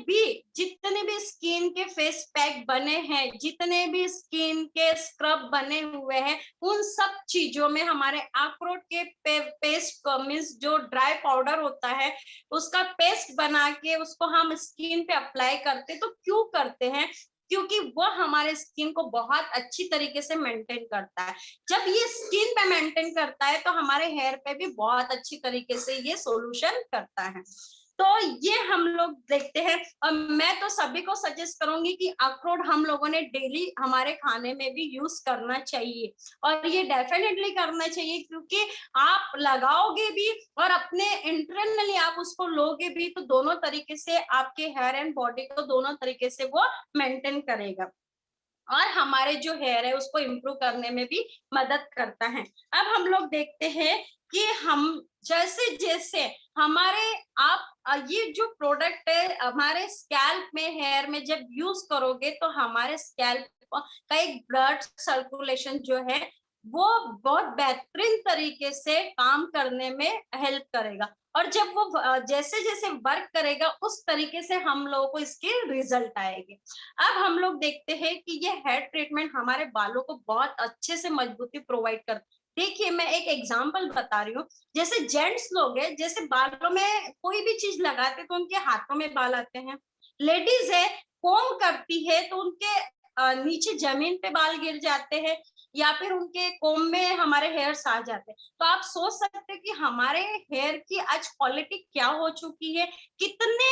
भी स्किन के फेस पैक बने हैं, जितने भी स्किन के स्क्रब बने हुए हैं, उन सब चीजों में हमारे अखरोट के पेस्ट मीन्स जो ड्राई पाउडर होता है उसका पेस्ट बना के उसको हम स्किन पे अप्लाई करते, तो क्यों करते हैं, क्योंकि वो हमारे स्किन को बहुत अच्छी तरीके से मेंटेन करता है। जब ये स्किन पे मेंटेन करता है तो हमारे हेयर पे भी बहुत अच्छी तरीके से ये सॉल्यूशन करता है। तो ये हम लोग देखते हैं। और मैं तो सभी को सजेस्ट करूंगी कि अखरोट हम लोगों ने डेली हमारे खाने में भी यूज करना चाहिए, और ये डेफिनेटली करना चाहिए क्योंकि आप लगाओगे भी और अपने इंटरनली आप उसको लोगे भी, तो दोनों तरीके से आपके हेयर एंड बॉडी को दोनों तरीके से वो मेंटेन करेगा और हमारे जो हेयर है उसको इम्प्रूव करने में भी मदद करता है। अब हम लोग देखते हैं कि हम जैसे जैसे हमारे आप ये जो प्रोडक्ट है हमारे स्कैल्प में हेयर में जब यूज करोगे तो हमारे स्कैल्प का एक ब्लड सर्कुलेशन जो है वो बहुत बेहतरीन तरीके से काम करने में हेल्प करेगा। और जब वो जैसे जैसे वर्क करेगा उस तरीके से हम लोगों को इसके रिजल्ट आएंगे। अब हम लोग देखते हैं कि ये हेयर ट्रीटमेंट हमारे बालों को बहुत अच्छे से मजबूती प्रोवाइड करता है। देखिए मैं एक एग्जांपल बता रही हूँ, जैसे जेंट्स लोग हैं, जैसे बालों में कोई भी चीज लगाते तो उनके हाथों में बाल आते हैं। लेडीज है, कोम करती है तो उनके नीचे जमीन पे बाल गिर जाते हैं, या फिर उनके कोम में हमारे हेयर्स आ जाते हैं। तो आप सोच सकते हैं कि हमारे हेयर की आज क्वालिटी क्या हो चुकी है, कितने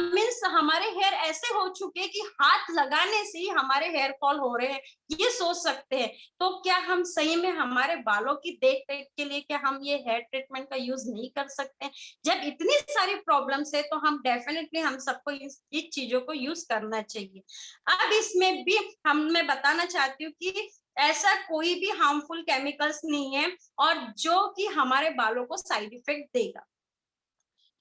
मीन्स हमारे हेयर ऐसे हो चुके हैं कि हाथ लगाने से ही हमारे हेयर फॉल हो रहे हैं, ये सोच सकते हैं। तो क्या हम सही में हमारे बालों की देख रेख के लिए क्या हम ये हेयर ट्रीटमेंट का यूज नहीं कर सकते हैं? जब इतनी सारी प्रॉब्लम्स है तो हम डेफिनेटली हम सबको इस चीजों को यूज करना चाहिए। अब इसमें भी मैं बताना चाहती हूँ कि ऐसा कोई भी हार्मफुल केमिकल्स नहीं है और जो कि हमारे बालों को साइड इफेक्ट देगा।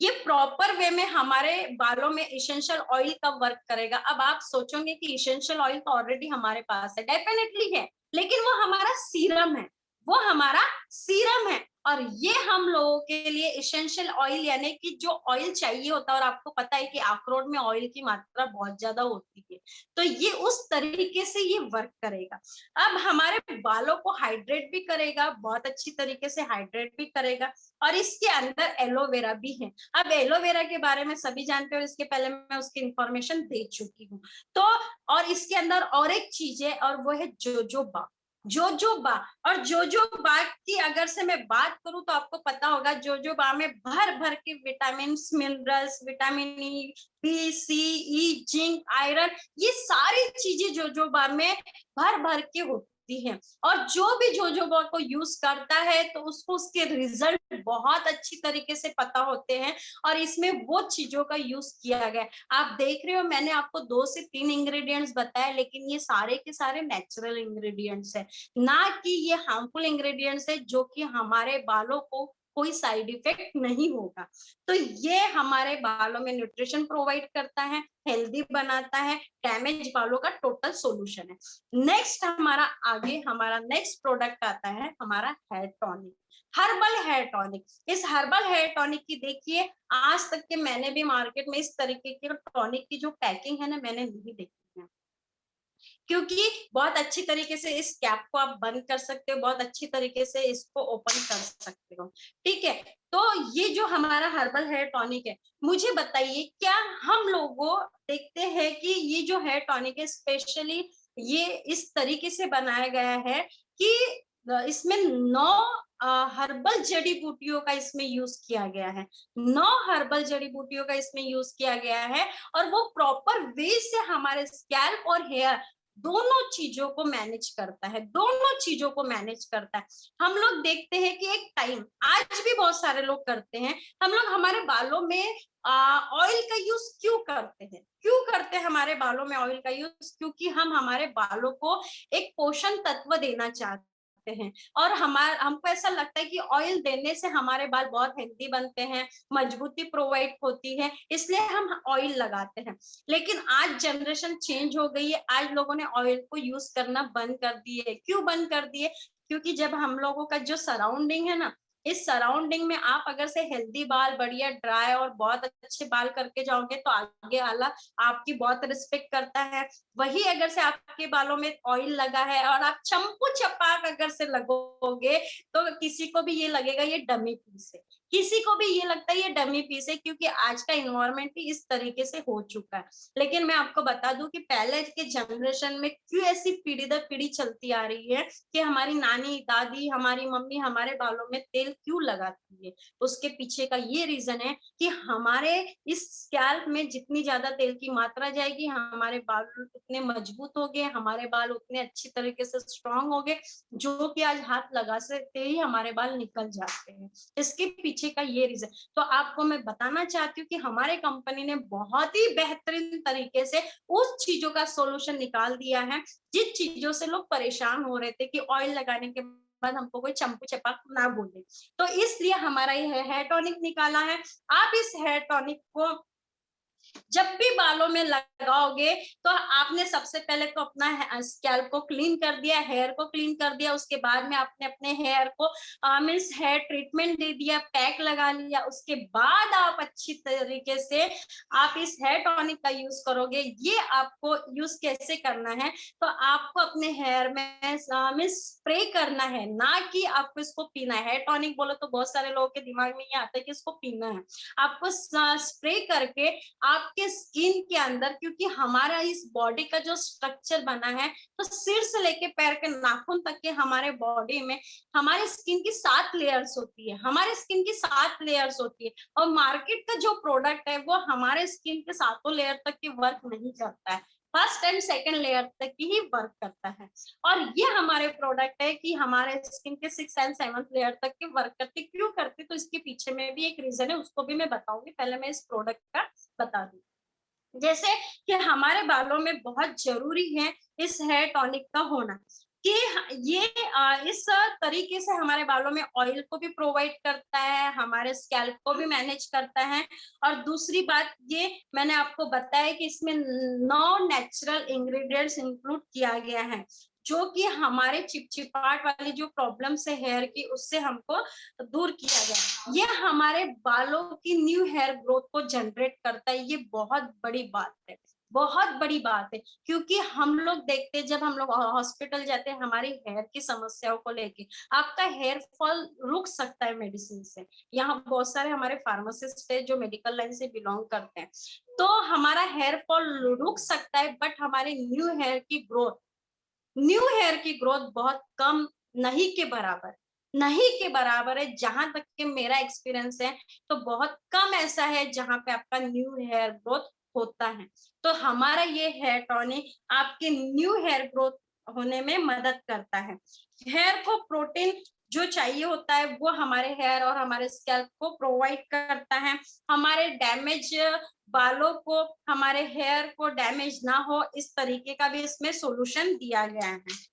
ये प्रॉपर वे में हमारे बालों में इसेंशियल ऑयल का वर्क करेगा। अब आप सोचोगे कि इसेंशियल ऑयल तो ऑलरेडी हमारे पास है, डेफिनेटली है, लेकिन वो हमारा सीरम है, वो हमारा सीरम है। और ये हम लोगों के लिए इसेंशियल ऑयल यानी कि जो ऑयल चाहिए होता है, और आपको पता है कि अखरोट में ऑयल की मात्रा बहुत ज्यादा होती है, तो ये उस तरीके से ये वर्क करेगा। अब हमारे बालों को हाइड्रेट भी करेगा, बहुत अच्छी तरीके से हाइड्रेट भी करेगा। और इसके अंदर एलोवेरा भी है। अब एलोवेरा के बारे में सभी जानते हो, इसके पहले मैं उसकी इंफॉर्मेशन दे चुकी हूँ। तो और इसके अंदर और एक चीज है और वो है जोजोबा। जोजोबा और जोजोबा की अगर से मैं बात करूं तो आपको पता होगा, जोजोबा में भर भर के vitamin minerals, vitamin E, B, C, E, zinc, iron, ये सारी चीजें जोजोबा में भर भर के होती है। और जो भी जोजोबा को यूज करता है तो उसको उसके रिजल्ट बहुत अच्छी तरीके से पता होते हैं, और इसमें वो चीजों का यूज किया गया। आप देख रहे हो मैंने आपको 2 से 3 इंग्रेडिएंट्स बताए, लेकिन ये सारे के सारे नेचुरल इंग्रेडिएंट्स है, ना कि ये हार्मफुल इंग्रेडिएंट्स है जो कि हमारे बालों को कोई साइड इफेक्ट नहीं होगा। तो ये हमारे बालों में न्यूट्रिशन प्रोवाइड करता है, हेल्दी बनाता है, डैमेज बालों का टोटल सॉल्यूशन है। नेक्स्ट हमारा नेक्स्ट प्रोडक्ट आता है हमारा hair tonic, herbal hair tonic. इस हर्बल हेयर टॉनिक की देखिए आज तक के मैंने भी मार्केट में इस तरीके की टॉनिक की जो पैकिंग है ना, मैंने नहीं देखी है। क्योंकि बहुत अच्छी तरीके से इस कैप को आप बंद कर सकते हो, बहुत अच्छी तरीके से इसको ओपन कर सकते हो, ठीक है। तो ये जो हमारा हर्बल हेयर टॉनिक है, मुझे बताइए क्या हम लोगों देखते हैं कि ये जो हेयर टॉनिक है स्पेशली ये इस तरीके से बनाया गया है कि इसमें 9 हर्बल जड़ी बूटियों का इसमें यूज किया गया है, 9 हर्बल जड़ी बूटियों का इसमें यूज किया गया है। और वो प्रॉपर वे से हमारे स्कैल्प और हेयर दोनों चीजों को मैनेज करता है, दोनों चीजों को मैनेज करता है। हम लोग देखते हैं कि एक टाइम आज भी बहुत सारे लोग करते हैं, हम लोग हमारे बालों में ऑयल का यूज क्यों करते हैं, क्यों करते हैं हमारे बालों में ऑयल का यूज? क्योंकि हम हमारे बालों को एक पोषण तत्व देना चाहते हैं, और हमको ऐसा लगता है कि ऑयल देने से हमारे बाल बहुत हेल्दी बनते हैं, मजबूती प्रोवाइड होती है, इसलिए हम ऑयल लगाते हैं। लेकिन आज जनरेशन चेंज हो गई है, आज लोगों ने ऑयल को यूज करना बंद कर दिए। क्यों बंद कर दिए? क्योंकि जब हम लोगों का जो सराउंडिंग है ना, इस सराउंडिंग में आप अगर से हेल्दी बाल, बढ़िया ड्राई और बहुत अच्छे बाल करके जाओगे तो आगे वाला आपकी बहुत रिस्पेक्ट करता है। वही अगर से आपके बालों में ऑयल लगा है और आप चंपू चपाक अगर से लगोगे तो किसी को भी ये लगेगा ये डमी पीस है, किसी को भी ये लगता है ये डमी पीस है, क्योंकि आज का इन्वायरमेंट ही इस तरीके से हो चुका है। लेकिन मैं आपको बता दूं कि पहले के जनरेशन में क्यों ऐसी पीढ़ी दर पीढ़ी चलती आ रही है कि हमारी नानी, दादी, हमारी मम्मी हमारे बालों में तेल क्यों लगाती है, उसके पीछे का ये रीजन है कि हमारे इस स्कैल्प में जितनी ज्यादा तेल की मात्रा जाएगी हमारे बाल उतने मजबूत हो गए, हमारे बाल उतने अच्छी तरीके से स्ट्रांग हो गए, जो कि आज हाथ लगा सकते ही हमारे बाल निकल जाते हैं। इसके पीछे का ये रीजन तो आपको मैं बताना चाहती हूँ कि हमारे कंपनी ने बहुत ही बेहतरीन तरीके से उस चीजों का सोल्यूशन निकाल दिया है जिन चीजों से लोग परेशान हो रहे थे कि ऑयल लगाने के बाद हमको कोई चंपू चपाक ना बोले। तो इसलिए हमारा ये हेयर टॉनिक निकाला है। आप इस हेयर टॉनिक को जब भी बालों में लगाओगे तो आपने सबसे पहले तो अपना स्कैल्प को क्लीन कर दिया, हेयर को क्लीन कर दिया, उसके बाद में आपने अपने हेयर को मीन्स हेयर ट्रीटमेंट दे दिया, पैक लगा लिया, उसके बाद आप अच्छी तरीके से आप इस हेयर टॉनिक का यूज करोगे। ये आपको यूज कैसे करना है, तो आपको अपने हेयर में मीन्स स्प्रे करना है, ना कि आपको इसको पीना है। हेयर टॉनिक बोलो तो बहुत सारे लोगों के दिमाग में ये आता है कि इसको पीना है। आपको स्प्रे करके आपके स्किन के अंदर, क्योंकि हमारा इस बॉडी का जो स्ट्रक्चर बना है, तो सिर से लेके पैर के नाखून तक के हमारे बॉडी में हमारे स्किन की 7 लेयर्स होती है, हमारे स्किन की 7 लेयर्स होती है। और मार्केट का जो प्रोडक्ट है वो हमारे स्किन के 7 लेयर तक की वर्क नहीं करता है, फर्स्ट एंड सेकंड लेयर तक की ही वर्क करता है। और ये हमारे प्रोडक्ट है कि हमारे स्किन के 6 एंड 7 लेयर तक के वर्क करते। क्यों करते, तो इसके पीछे में भी एक रीजन है, उसको भी मैं बताऊंगी। पहले मैं इस प्रोडक्ट का बता दूं। जैसे कि हमारे बालों में बहुत जरूरी है इस हेयर टॉनिक का होना, कि ये इस तरीके से हमारे बालों में ऑयल को भी प्रोवाइड करता है, हमारे स्कैल्प को भी मैनेज करता है। और दूसरी बात, ये मैंने आपको बताया कि इसमें 9 नेचुरल इंग्रेडिएंट्स इंक्लूड किया गया है, जो कि हमारे चिपचिपाहट वाली जो प्रॉब्लम्स है हेयर की, उससे हमको दूर किया गया। ये हमारे बालों की न्यू हेयर ग्रोथ को जनरेट करता है। ये बहुत बड़ी बात है, बहुत बड़ी बात है, क्योंकि हम लोग देखते हैं जब हम लोग हॉस्पिटल जाते हैं हमारी हेयर की समस्याओं को लेके, आपका हेयर फॉल रुक सकता है मेडिसिन से। यहाँ बहुत सारे हमारे फार्मासिस्ट है जो मेडिकल लाइन से बिलोंग करते हैं, तो हमारा हेयर फॉल रुक सकता है, बट हमारे न्यू हेयर की ग्रोथ बहुत कम, नहीं के बराबर, नहीं के बराबर है। जहां तक के मेरा एक्सपीरियंस है, तो बहुत कम ऐसा है जहां पे आपका न्यू हेयर ग्रोथ होता है। तो हमारा ये हेयर टॉनिक आपके न्यू हेयर ग्रोथ होने में मदद करता है। हेयर को प्रोटीन जो चाहिए होता है वो हमारे हेयर और हमारे स्कैल्प को प्रोवाइड करता है। हमारे डैमेज बालों को, हमारे हेयर को डैमेज ना हो, इस तरीके का भी इसमें सॉल्यूशन दिया गया है।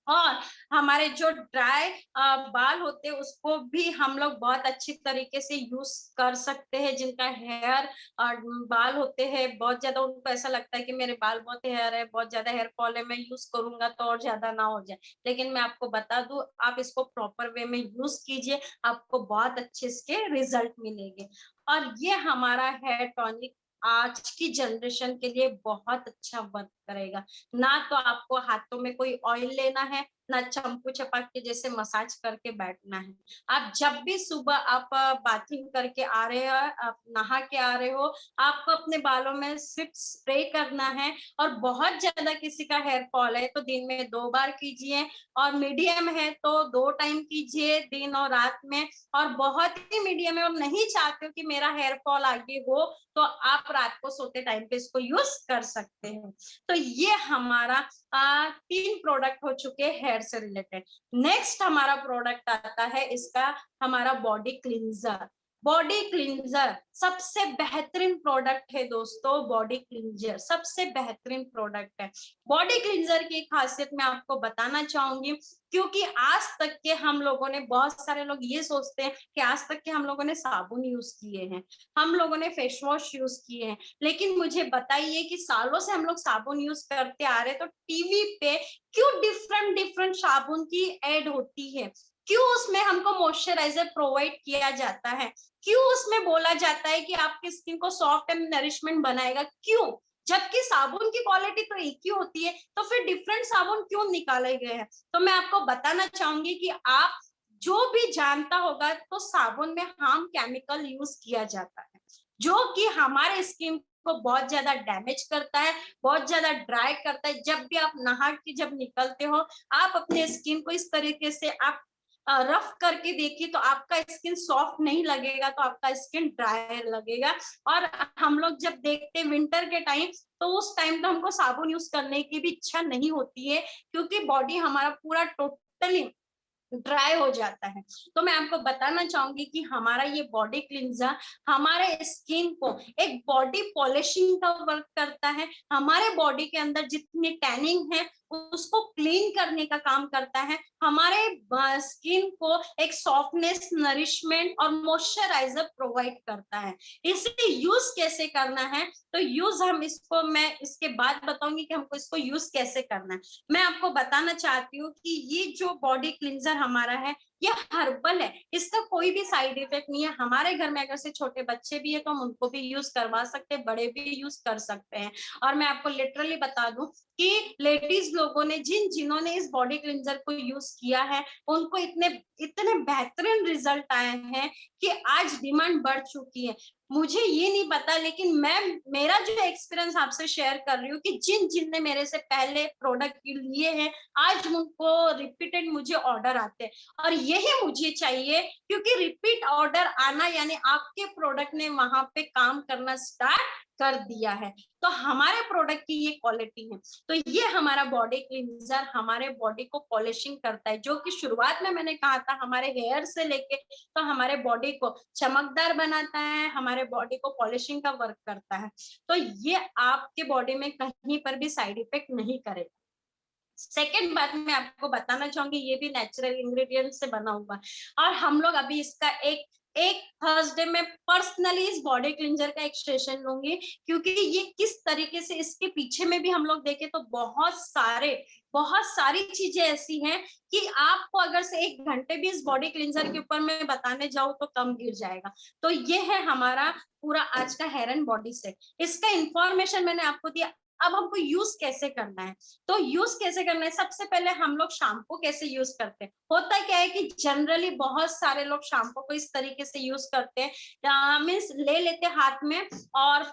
और हमारे जो ड्राई बाल होते हैं उसको भी हम लोग बहुत अच्छी तरीके से यूज कर सकते हैं। जिनका हेयर बाल होते हैं बहुत ज्यादा, उनको ऐसा लगता है कि मेरे बाल बहुत हेयर है, बहुत ज्यादा हेयर फॉल है, मैं यूज करूंगा तो और ज्यादा ना हो जाए। लेकिन मैं आपको बता दूं, आप इसको प्रॉपर वे में यूज कीजिए, आपको बहुत अच्छे इसके रिजल्ट मिलेंगे। और ये हमारा हेयर टॉनिक आज की जनरेशन के लिए बहुत अच्छा वर्क करेगा। ना तो आपको हाथों में कोई ऑयल लेना है, ना चंपू चपाक के जैसे मसाज करके बैठना है। आप जब भी सुबह आप बाथिंग करके आ रहे हो, आप नहा के आ रहे हो, आपको अपने बालों में सिर्फ स्प्रे करना है। और बहुत ज्यादा किसी का हेयर फॉल है तो दिन में 2 बार कीजिए, और मीडियम है तो 2 टाइम कीजिए, दिन और रात में। और बहुत ही मीडियम है और नहीं चाहते हो कि मेरा हेयर फॉल आगे हो, तो आप रात को सोते टाइम पे इसको यूज कर सकते हैं। तो ये हमारा 3 प्रोडक्ट हो चुके हैं हेयर से रिलेटेड। नेक्स्ट हमारा प्रोडक्ट आता है इसका, हमारा बॉडी क्लींजर। बॉडी क्लींजर सबसे बेहतरीन प्रोडक्ट है दोस्तों, बॉडी क्लींजर सबसे बेहतरीन प्रोडक्ट है। बॉडी क्लींजर की खासियत मैं आपको बताना चाहूंगी, क्योंकि आज तक के हम लोगों ने, बहुत सारे लोग ये सोचते हैं कि आज तक के हम लोगों ने साबुन यूज किए हैं, हम लोगों ने फेस वॉश यूज किए हैं, लेकिन मुझे बताइए कि सालों से हम लोग साबुन यूज करते आ रहे, तो टीवी पे क्यों डिफरेंट डिफरेंट साबुन की एड होती है, क्यों उसमें हमको मॉइस्चराइजर प्रोवाइड किया जाता है, क्यों उसमें बोला जाता है कि आपकी स्किन को सॉफ्ट एंड नरिशमेंट बनाएगा, क्यों, जबकि साबुन की क्वालिटी तो एक ही होती है, तो फिर डिफरेंट साबुन क्यों निकाले गए हैं। तो मैं आपको बताना चाहूंगी कि आप जो भी जानता होगा, तो साबुन में हार्म केमिकल यूज किया जाता है, जो कि हमारे स्किन को बहुत ज्यादा डैमेज करता है, बहुत ज्यादा ड्राई करता है। जब भी आप नहा के जब निकलते हो, आप अपने स्किन को इस तरीके से आप रफ करके देखिए, तो आपका स्किन सॉफ्ट नहीं लगेगा, तो आपका स्किन ड्राई लगेगा। और हम लोग जब देखते हैं विंटर के टाइम, तो उस टाइम तो हमको साबुन यूज करने की भी इच्छा नहीं होती है, क्योंकि बॉडी हमारा पूरा टोटली ड्राई हो जाता है। तो मैं आपको बताना चाहूंगी कि हमारा ये बॉडी क्लींजर हमारे स्किन को एक बॉडी पॉलिशिंग का वर्क करता है। हमारे बॉडी के अंदर जितनी टैनिंग है उसको क्लीन करने का काम करता है, हमारे स्किन को एक सॉफ्टनेस, नरिशमेंट और मॉइस्चराइजर प्रोवाइड करता है। इसे यूज कैसे करना है, तो यूज हम इसको, मैं इसके बाद बताऊंगी कि हमको इसको यूज कैसे करना है। मैं आपको बताना चाहती हूँ कि ये जो बॉडी क्लींजर हमारा है, ये हर्बल है, इसका कोई भी साइड इफेक्ट नहीं है। हमारे घर में अगर से छोटे बच्चे भी है तो हम उनको भी यूज करवा सकते हैं, बड़े भी यूज कर सकते हैं। और मैं आपको लिटरली बता दूं कि लेडीज लोगों ने, जिन्होंने इस बॉडी क्लींजर को यूज किया है, उनको इतने इतने बेहतरीन रिजल्ट आए हैं कि आज डिमांड बढ़ चुकी है। मुझे ये नहीं पता, लेकिन मैं मेरा जो एक्सपीरियंस आपसे शेयर कर रही हूँ कि जिनने मेरे से पहले प्रोडक्ट लिए हैं, आज उनको रिपीटेड मुझे ऑर्डर आते हैं, और यही मुझे चाहिए, क्योंकि रिपीट ऑर्डर आना यानी आपके प्रोडक्ट ने वहां पे काम करना स्टार्ट कर दिया है। तो हमारे प्रोडक्ट की ये क्वालिटी है। तो ये हमारा बॉडी क्लींजर हमारे बॉडी को पॉलिशिंग करता है, जो कि शुरुआत में मैंने कहा था, हमारे हेयर से लेके तो हमारे बॉडी को चमकदार बनाता है, हमारे बॉडी को पॉलिशिंग का वर्क करता है। तो ये आपके बॉडी में कहीं पर भी साइड इफेक्ट नहीं करेगा। सेकेंड बात मैं आपको बताना चाहूंगी, ये भी नेचुरल इंग्रेडिएंट से बना हुआ है, और हम लोग अभी इसका एक थर्सडे में पर्सनली इस बॉडी क्लींजर का एक सेशन लूंगी, क्योंकि ये किस तरीके से, इसके पीछे में भी हम लोग देखें तो बहुत सारी चीजें ऐसी हैं कि आपको अगर से 1 घंटे भी इस बॉडी क्लींजर के ऊपर मैं बताने जाऊं तो कम गिर जाएगा। तो ये है हमारा पूरा आज का हेयर एंड बॉडी सेट। इसका इंफॉर्मेशन मैंने आपको दिया। अब हमको यूज कैसे करना है, तो यूज कैसे करना है, सबसे पहले हम लोग शैम्पू कैसे यूज करते हैं। होता क्या है कि जनरली बहुत सारे लोग शैम्पू को इस तरीके से यूज करते हैं, मीन्स ले लेते हाथ में और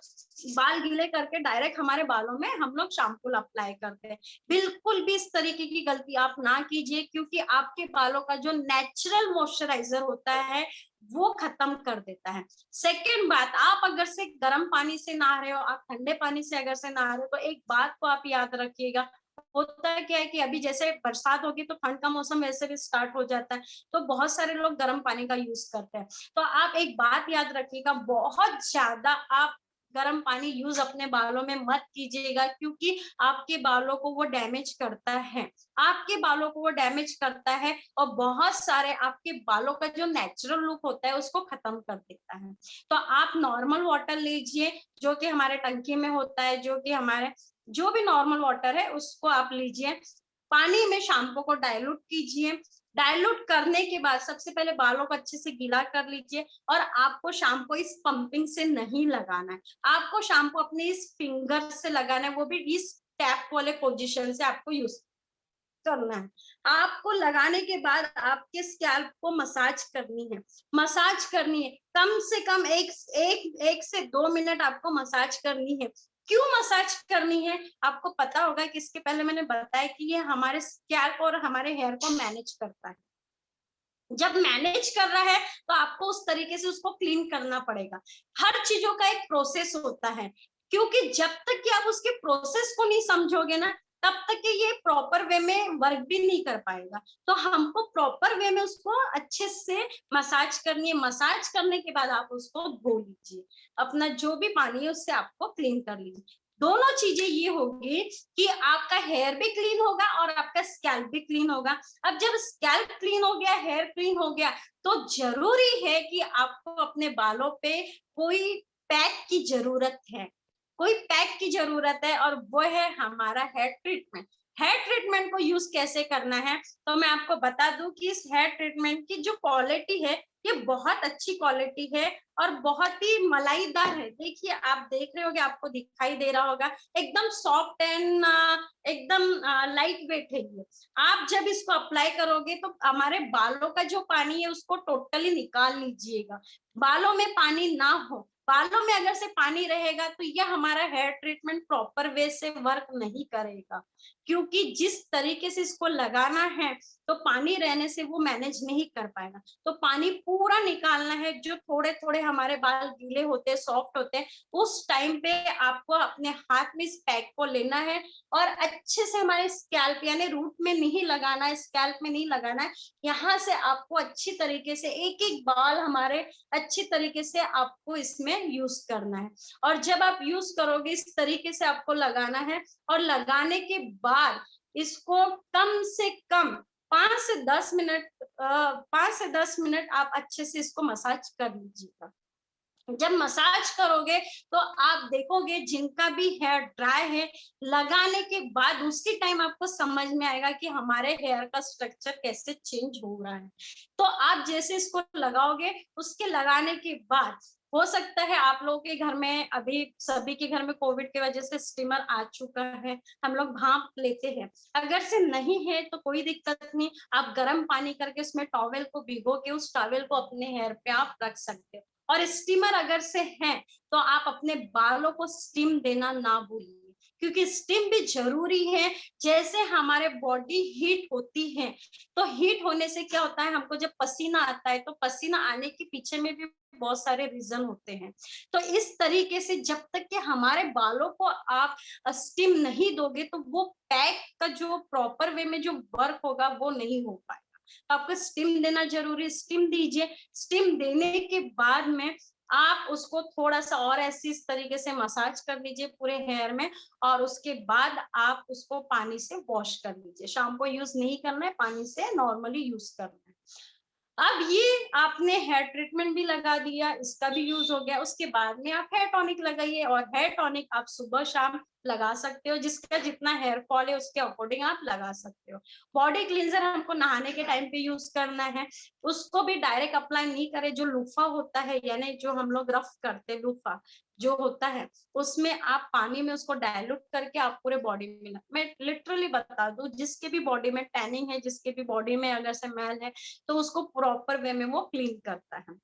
बाल गीले करके डायरेक्ट हमारे बालों में हम लोग शैम्पू अप्लाई करते हैं। बिल्कुल भी इस तरीके की गलती आप ना कीजिए, क्योंकि आपके बालों का जो नेचुरल मॉइस्चराइजर होता है वो खत्म कर देता है। सेकेंड बात, आप अगर से गर्म पानी से नहा रहे हो, आप ठंडे पानी से अगर से नहा रहे हो, तो एक बात को आप याद रखिएगा। होता क्या है कि अभी जैसे बरसात होगी तो ठंड का मौसम वैसे भी स्टार्ट हो जाता है, तो बहुत सारे लोग गर्म पानी का यूज करते हैं। तो आप एक बात याद रखिएगा, बहुत ज्यादा आप गर्म पानी यूज अपने बालों में मत कीजिएगा, क्योंकि आपके बालों को वो डैमेज करता है, आपके बालों को वो डैमेज करता है, और बहुत सारे आपके बालों का जो नेचुरल लुक होता है उसको खत्म कर देता है। तो आप नॉर्मल वाटर लीजिए, जो कि हमारे टंकी में होता है, जो कि हमारे जो भी नॉर्मल वाटर है उसको आप लीजिए। पानी में शैम्पू को डाइल्यूट कीजिए। डाइल्यूट करने के बाद सबसे पहले बालों को अच्छे से गीला कर लीजिए, और आपको शैम्पू इस पंपिंग से नहीं लगाना है, आपको शैम्पू अपने इस फिंगर से लगाना है, वो भी इस टैप वाले पोजीशन से आपको यूज करना है। आपको लगाने के बाद आपके स्कैल्प को मसाज करनी है, मसाज करनी है, कम से कम एक से 2 मिनट आपको मसाज करनी है। क्यों मसाज करनी है, आपको पता होगा कि इसके पहले मैंने बताया कि ये हमारे स्कैल्प और हमारे हेयर को मैनेज करता है। जब मैनेज कर रहा है तो आपको उस तरीके से उसको क्लीन करना पड़ेगा। हर चीजों का एक प्रोसेस होता है, क्योंकि जब तक कि आप उसके प्रोसेस को नहीं समझोगे ना, तब तक कि ये प्रॉपर वे में वर्क भी नहीं कर पाएगा। तो हमको प्रॉपर वे में उसको अच्छे से मसाज करनी है। मसाज करने के बाद आप उसको धो लीजिए, अपना जो भी पानी है उससे आपको क्लीन कर लीजिए। दोनों चीजें ये होगी कि आपका हेयर भी क्लीन होगा और आपका स्कैल्प भी क्लीन होगा। अब जब स्कैल्प क्लीन हो गया, हेयर क्लीन हो गया, तो जरूरी है कि आपको अपने बालों पे कोई पैक की जरूरत है, कोई पैक की जरूरत है, और वो है हमारा हेयर ट्रीटमेंट। हेयर ट्रीटमेंट को यूज कैसे करना है, तो मैं आपको बता दूं कि इस हेयर ट्रीटमेंट की जो क्वालिटी है ये बहुत अच्छी क्वालिटी है और बहुत ही मलाईदार है। देखिए, आप देख रहे होगे, आपको दिखाई दे रहा होगा, एकदम सॉफ्ट एंड एकदम लाइट वेट है ये। आप जब इसको अप्लाई करोगे तो हमारे बालों का जो पानी है उसको टोटली निकाल लीजिएगा। बालों में पानी ना हो, बालों में अगर से पानी रहेगा तो यह हमारा हेयर ट्रीटमेंट प्रॉपर वे से वर्क नहीं करेगा, क्योंकि जिस तरीके से इसको लगाना है तो पानी रहने से वो मैनेज नहीं कर पाएगा। तो पानी पूरा निकालना है। जो थोड़े थोड़े हमारे बाल गीले होते हैं, सॉफ्ट होते हैं, उस टाइम पे आपको अपने हाथ में इस पैक को लेना है और अच्छे से हमारे स्कैल्प यानी रूट में नहीं लगाना है, स्कैल्प में नहीं लगाना है, यहाँ से आपको अच्छी तरीके से एक एक बाल हमारे अच्छी तरीके से आपको इसमें यूज करना है। और जब आप यूज करोगे इस तरीके से आपको लगाना है, और लगाने के बाद इसको कम से कम 5 से 10 मिनट आप अच्छे से इसको मसाज कर लीजिएगा। जब मसाज करोगे तो आप देखोगे जिनका भी हेयर ड्राई है, लगाने के बाद उसी टाइम आपको समझ में आएगा कि हमारे हेयर का स्ट्रक्चर कैसे चेंज हो रहा है। तो आप जैसे इसको लगाओगे, उसके लगाने के बाद हो सकता है आप लोगों के घर में, अभी सभी के घर में कोविड की वजह से स्टीमर आ चुका है, हम लोग भाप लेते हैं। अगर से नहीं है तो कोई दिक्कत नहीं, आप गर्म पानी करके उसमें टॉवेल को भिगो के उस टॉवेल को अपने हेयर पे आप रख सकते हो। और स्टीमर अगर से है तो आप अपने बालों को स्टीम देना ना भूलिए, क्योंकि स्टीम भी जरूरी है। जैसे हमारे बॉडी हीट होती है, तो हीट होने से क्या होता है, हमको जब पसीना आता है तो पसीना आने के पीछे में भी बहुत सारे रीजन होते हैं। तो इस तरीके से जब तक कि हमारे बालों को आप स्टीम नहीं दोगे तो वो पैक का जो प्रॉपर वे में जो वर्क होगा वो नहीं हो पाएगा। आपको स्टीम देना जरूरी, स्टीम दीजिए। स्टीम देने के बाद में आप उसको थोड़ा सा और ऐसे इस तरीके से मसाज कर लीजिए पूरे हेयर में, और उसके बाद आप उसको पानी से वॉश कर लीजिए। शैम्पू यूज नहीं करना है, पानी से नॉर्मली यूज करना है। अब ये आपने हेयर ट्रीटमेंट भी लगा दिया, इसका भी यूज हो गया। उसके बाद में आप हेयर टॉनिक लगाइए, और हेयर टॉनिक आप सुबह शाम लगा सकते हो, जिसका जितना हेयर फॉल है उसके अकॉर्डिंग आप लगा सकते हो। बॉडी क्लींजर हमको नहाने के टाइम पे यूज करना है, उसको भी डायरेक्ट अप्लाई नहीं करें। जो लूफा होता है, यानी जो हम लोग रफ करते हैं, लूफा जो होता है, उसमें आप पानी में उसको डायलूट करके आप पूरे बॉडी में, मैं लिटरली बता दूं, जिसके भी बॉडी में टैनिंग है, जिसके भी बॉडी में अगर से मैल है, तो उसको प्रॉपर वे में वो क्लीन करता है।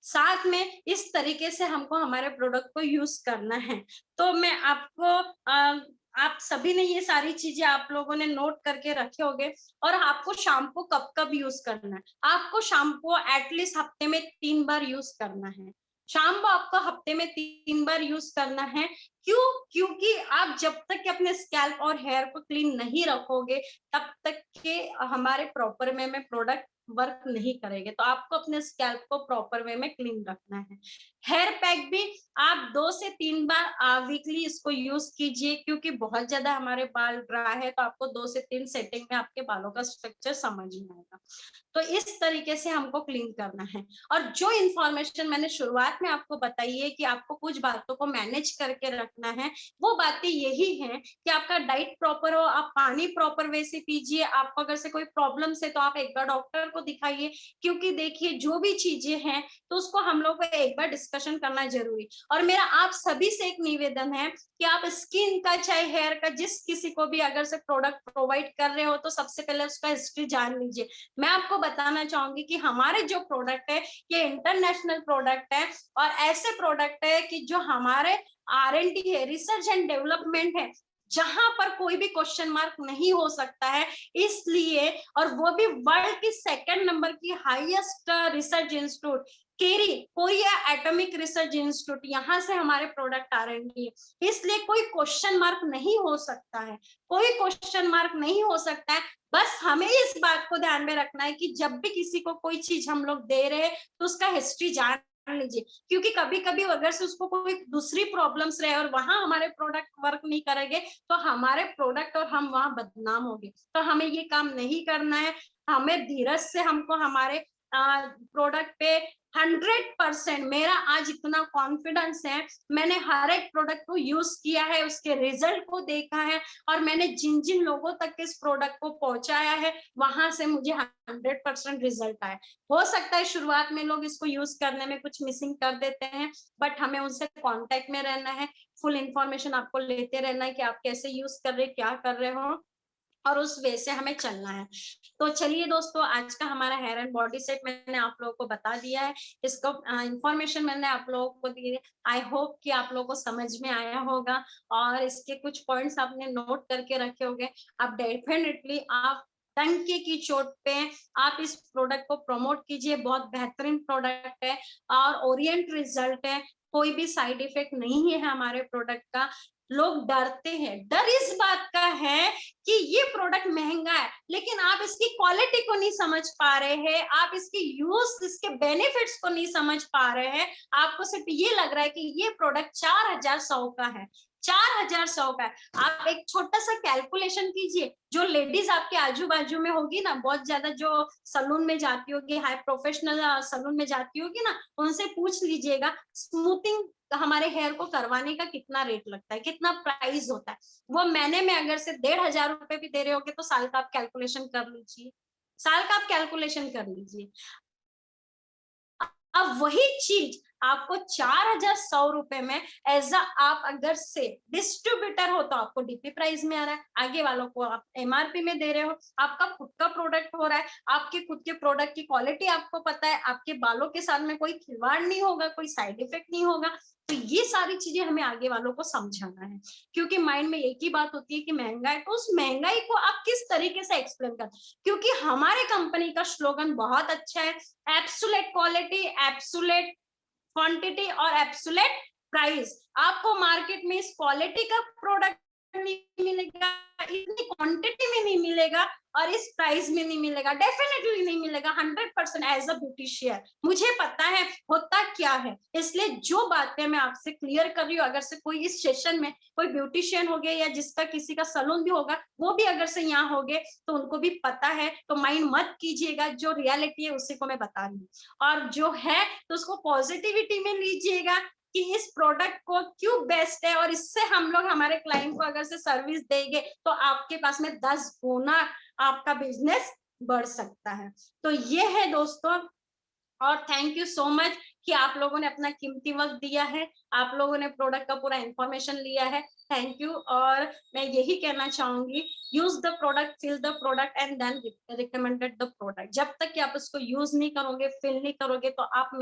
साथ में इस तरीके से हमको हमारे प्रोडक्ट को यूज करना है। तो मैं आपको आप सभी ने ये सारी चीजें आप लोगों ने नोट करके रखे होंगे। और आपको शैम्पू कब कब यूज करना है, आपको शैम्पू एटलीस्ट हफ्ते में 3 बार यूज करना है। शैम्पू आपको हफ्ते में 3 बार यूज करना है। क्यों? क्योंकि आप जब तक के अपने स्कैल्प और हेयर को क्लीन नहीं रखोगे, तब तक के हमारे प्रॉपर वे में प्रोडक्ट वर्क नहीं करेंगे। तो आपको अपने स्कैल्प को प्रॉपर वे में क्लीन रखना है। हेयर पैक भी आप 2 से 3 बार वीकली इसको यूज कीजिए, क्योंकि बहुत ज्यादा हमारे बाल ड्राई है, तो आपको 2 से 3 सेटिंग में आपके बालों का स्ट्रक्चर समझ में आएगा। तो इस तरीके से हमको क्लीन करना है। और जो इंफॉर्मेशन मैंने शुरुआत में आपको बताई है कि आपको कुछ बातों को मैनेज करके रखना है, वो बातें यही हैं कि आपका डाइट प्रॉपर हो, आप पानी प्रॉपर वे से पीजिए। आपको अगर से कोई प्रॉब्लम है तो आप एक बार डॉक्टर को दिखाइए, क्योंकि देखिए जो भी चीजें हैं तो उसको हम लोग को एक बार डिस्कशन करना जरूरी। और मेरा आप सभी से एक निवेदन है कि आप स्किन का चाहे हेयर का जिस किसी को भी अगर से प्रोडक्ट प्रोवाइड कर रहे हो, तो सबसे पहले उसका हिस्ट्री जान लीजिए। मैं आपको बताना चाहूंगी कि हमारे जो प्रोडक्ट है ये इंटरनेशनल प्रोडक्ट है, और ऐसे प्रोडक्ट है कि जो हमारे R&D है, रिसर्च एंड डेवलपमेंट है, जहां पर कोई भी क्वेश्चन मार्क नहीं हो सकता है। इसलिए, और वो भी वर्ल्ड की 2nd नंबर की हाईएस्ट रिसर्च इंस्टीट्यूट केरी, कोरिया एटॉमिक रिसर्च इंस्टीट्यूट, यहाँ से हमारे प्रोडक्ट R&D है। इसलिए कोई क्वेश्चन मार्क नहीं हो सकता है, कोई क्वेश्चन मार्क नहीं हो सकता है। बस हमें इस बात को ध्यान में रखना है कि जब भी किसी को कोई चीज हम लोग दे रहे हैं तो उसका हिस्ट्री जान लीजिए, क्योंकि कभी कभी अगर से उसको कोई दूसरी प्रॉब्लम्स रहे और वहां हमारे प्रोडक्ट वर्क नहीं करेंगे, तो हमारे प्रोडक्ट और हम वहां बदनाम होंगे। तो हमें ये काम नहीं करना है। हमें धीरज से हमको हमारे प्रोडक्ट पे 100%, मेरा आज इतना कॉन्फिडेंस है, मैंने हर एक प्रोडक्ट को यूज किया है, उसके रिजल्ट को देखा है, और मैंने जिन जिन लोगों तक इस प्रोडक्ट को पहुंचाया है, वहां से मुझे 100% रिजल्ट आया। हो सकता है शुरुआत में लोग इसको यूज करने में कुछ मिसिंग कर देते हैं, बट हमें उनसे कांटेक्ट में रहना है, फुल इंफॉर्मेशन आपको लेते रहना है कि आप कैसे यूज कर रहे, क्या कर रहे हो, और उस वे से हमें चलना है। तो चलिए दोस्तों, आज का हमारा हेयर एंड बॉडी सेट मैंने आप लोगों को बता दिया है, इसको इंफॉर्मेशन मैंने आप लोगों को दी है। आई होप कि आप लोगों को समझ में आया होगा, और इसके कुछ पॉइंट्स आपने नोट करके रखे होंगे। आप डेफिनेटली आप टंके की चोट पे आप इस प्रोडक्ट को प्रमोट कीजिए। बहुत बेहतरीन प्रोडक्ट है और ओरिएंट रिजल्ट है, कोई भी साइड इफेक्ट नहीं है हमारे प्रोडक्ट का। लोग डरते हैं। डर इस बात का है कि ये प्रोडक्ट महंगा है, लेकिन आप इसकी क्वालिटी को नहीं समझ पा रहे हैं, आप इसकी यूज, इसके बेनिफिट्स को नहीं समझ पा रहे हैं। आपको सिर्फ ये लग रहा है कि ये प्रोडक्ट 4100 का है, 4100 का है। आप एक छोटा सा कैलकुलेशन कीजिए, जो लेडीज आपके आजू बाजू में होगी ना, बहुत ज्यादा जो सलून में जाती होगी, हाई प्रोफेशनल सलून में जाती होगी ना, उनसे पूछ लीजिएगा स्मूथिंग हमारे हेयर को करवाने का कितना रेट लगता है, कितना प्राइस होता है। वो महीने में अगर से 1500 रुपए भी दे रहे होगे तो साल का आप कैलकुलेशन कर लीजिए, साल का आप कैलकुलेशन कर लीजिए। अब वही चीज आपको 4100 रुपए में एज आप अगर से डिस्ट्रीब्यूटर हो तो आपको डीपी प्राइस में आ रहा है, आगे वालों को आप एमआरपी में दे रहे हो, आपका खुद का प्रोडक्ट हो रहा है, आपके खुद के प्रोडक्ट की क्वालिटी आपको पता है, आपके बालों के साथ में कोई खिलवाड़ नहीं होगा, कोई साइड इफेक्ट नहीं होगा। तो ये सारी चीजें हमें आगे वालों को समझाना है, क्योंकि माइंड में एक ही बात होती है कि महंगा है, तो उस महंगाई को आप किस तरीके से एक्सप्लेन करते हैं। क्योंकि हमारे कंपनी का स्लोगन बहुत अच्छा है, एब्सोल्यूट क्वालिटी, एब्सोल्यूट क्वांटिटी और एब्सोल्यूट प्राइस। आपको मार्केट में इस क्वालिटी का प्रोडक्ट नहीं मिलेगा, इतनी क्वांटिटी में नहीं मिलेगा और इस प्राइस में नहीं मिलेगा, डेफिनेटली नहीं मिलेगा 100%। एज अ ब्यूटिशियन मुझे पता है होता क्या है, इसलिए जो बातें मैं आपसे क्लियर कर रही हूँ, अगर से कोई इस सेशन में कोई ब्यूटिशियन हो गया या जिसका किसी का सलून भी होगा, वो भी अगर से यहाँ हो गए तो उनको भी पता है, तो माइंड मत कीजिएगा, जो रियलिटी है उसी को मैं बता रही हूँ। और जो है तो उसको पॉजिटिविटी में लीजिएगा कि इस प्रोडक्ट को क्यों बेस्ट है, और इससे हम लोग हमारे क्लाइंट को अगर से सर्विस देंगे तो आपके पास में 10 गुना आपका बिजनेस बढ़ सकता है। तो ये है दोस्तों, और थैंक यू सो मच कि आप लोगों ने अपना कीमती वक्त दिया है, आप लोगों ने प्रोडक्ट का पूरा इंफॉर्मेशन लिया है, थैंक यू। और मैं यही कहना चाहूंगी, use the product, feel the product and then recommended the product. जब तक कि आप उसको यूज नहीं करोगे, फील नहीं करोगे, तो आप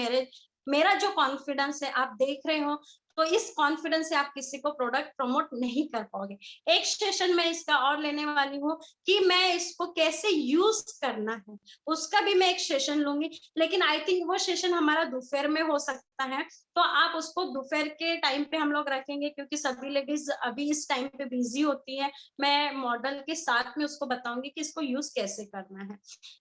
मेरा जो कॉन्फिडेंस है आप देख रहे हो, तो इस कॉन्फिडेंस से आप किसी को प्रोडक्ट प्रमोट नहीं कर पाओगे। एक सेशन में इसका और लेने वाली हूँ कि मैं इसको कैसे यूज करना है, उसका भी मैं एक सेशन लूंगी, लेकिन आई थिंक वो सेशन हमारा दोपहर में हो सकता है, तो आप उसको दोपहर के टाइम पे हम लोग रखेंगे, क्योंकि सभी लेडीज अभी इस टाइम पे बिजी होती है। मैं मॉडल के साथ में उसको बताऊंगी कि इसको यूज कैसे करना है।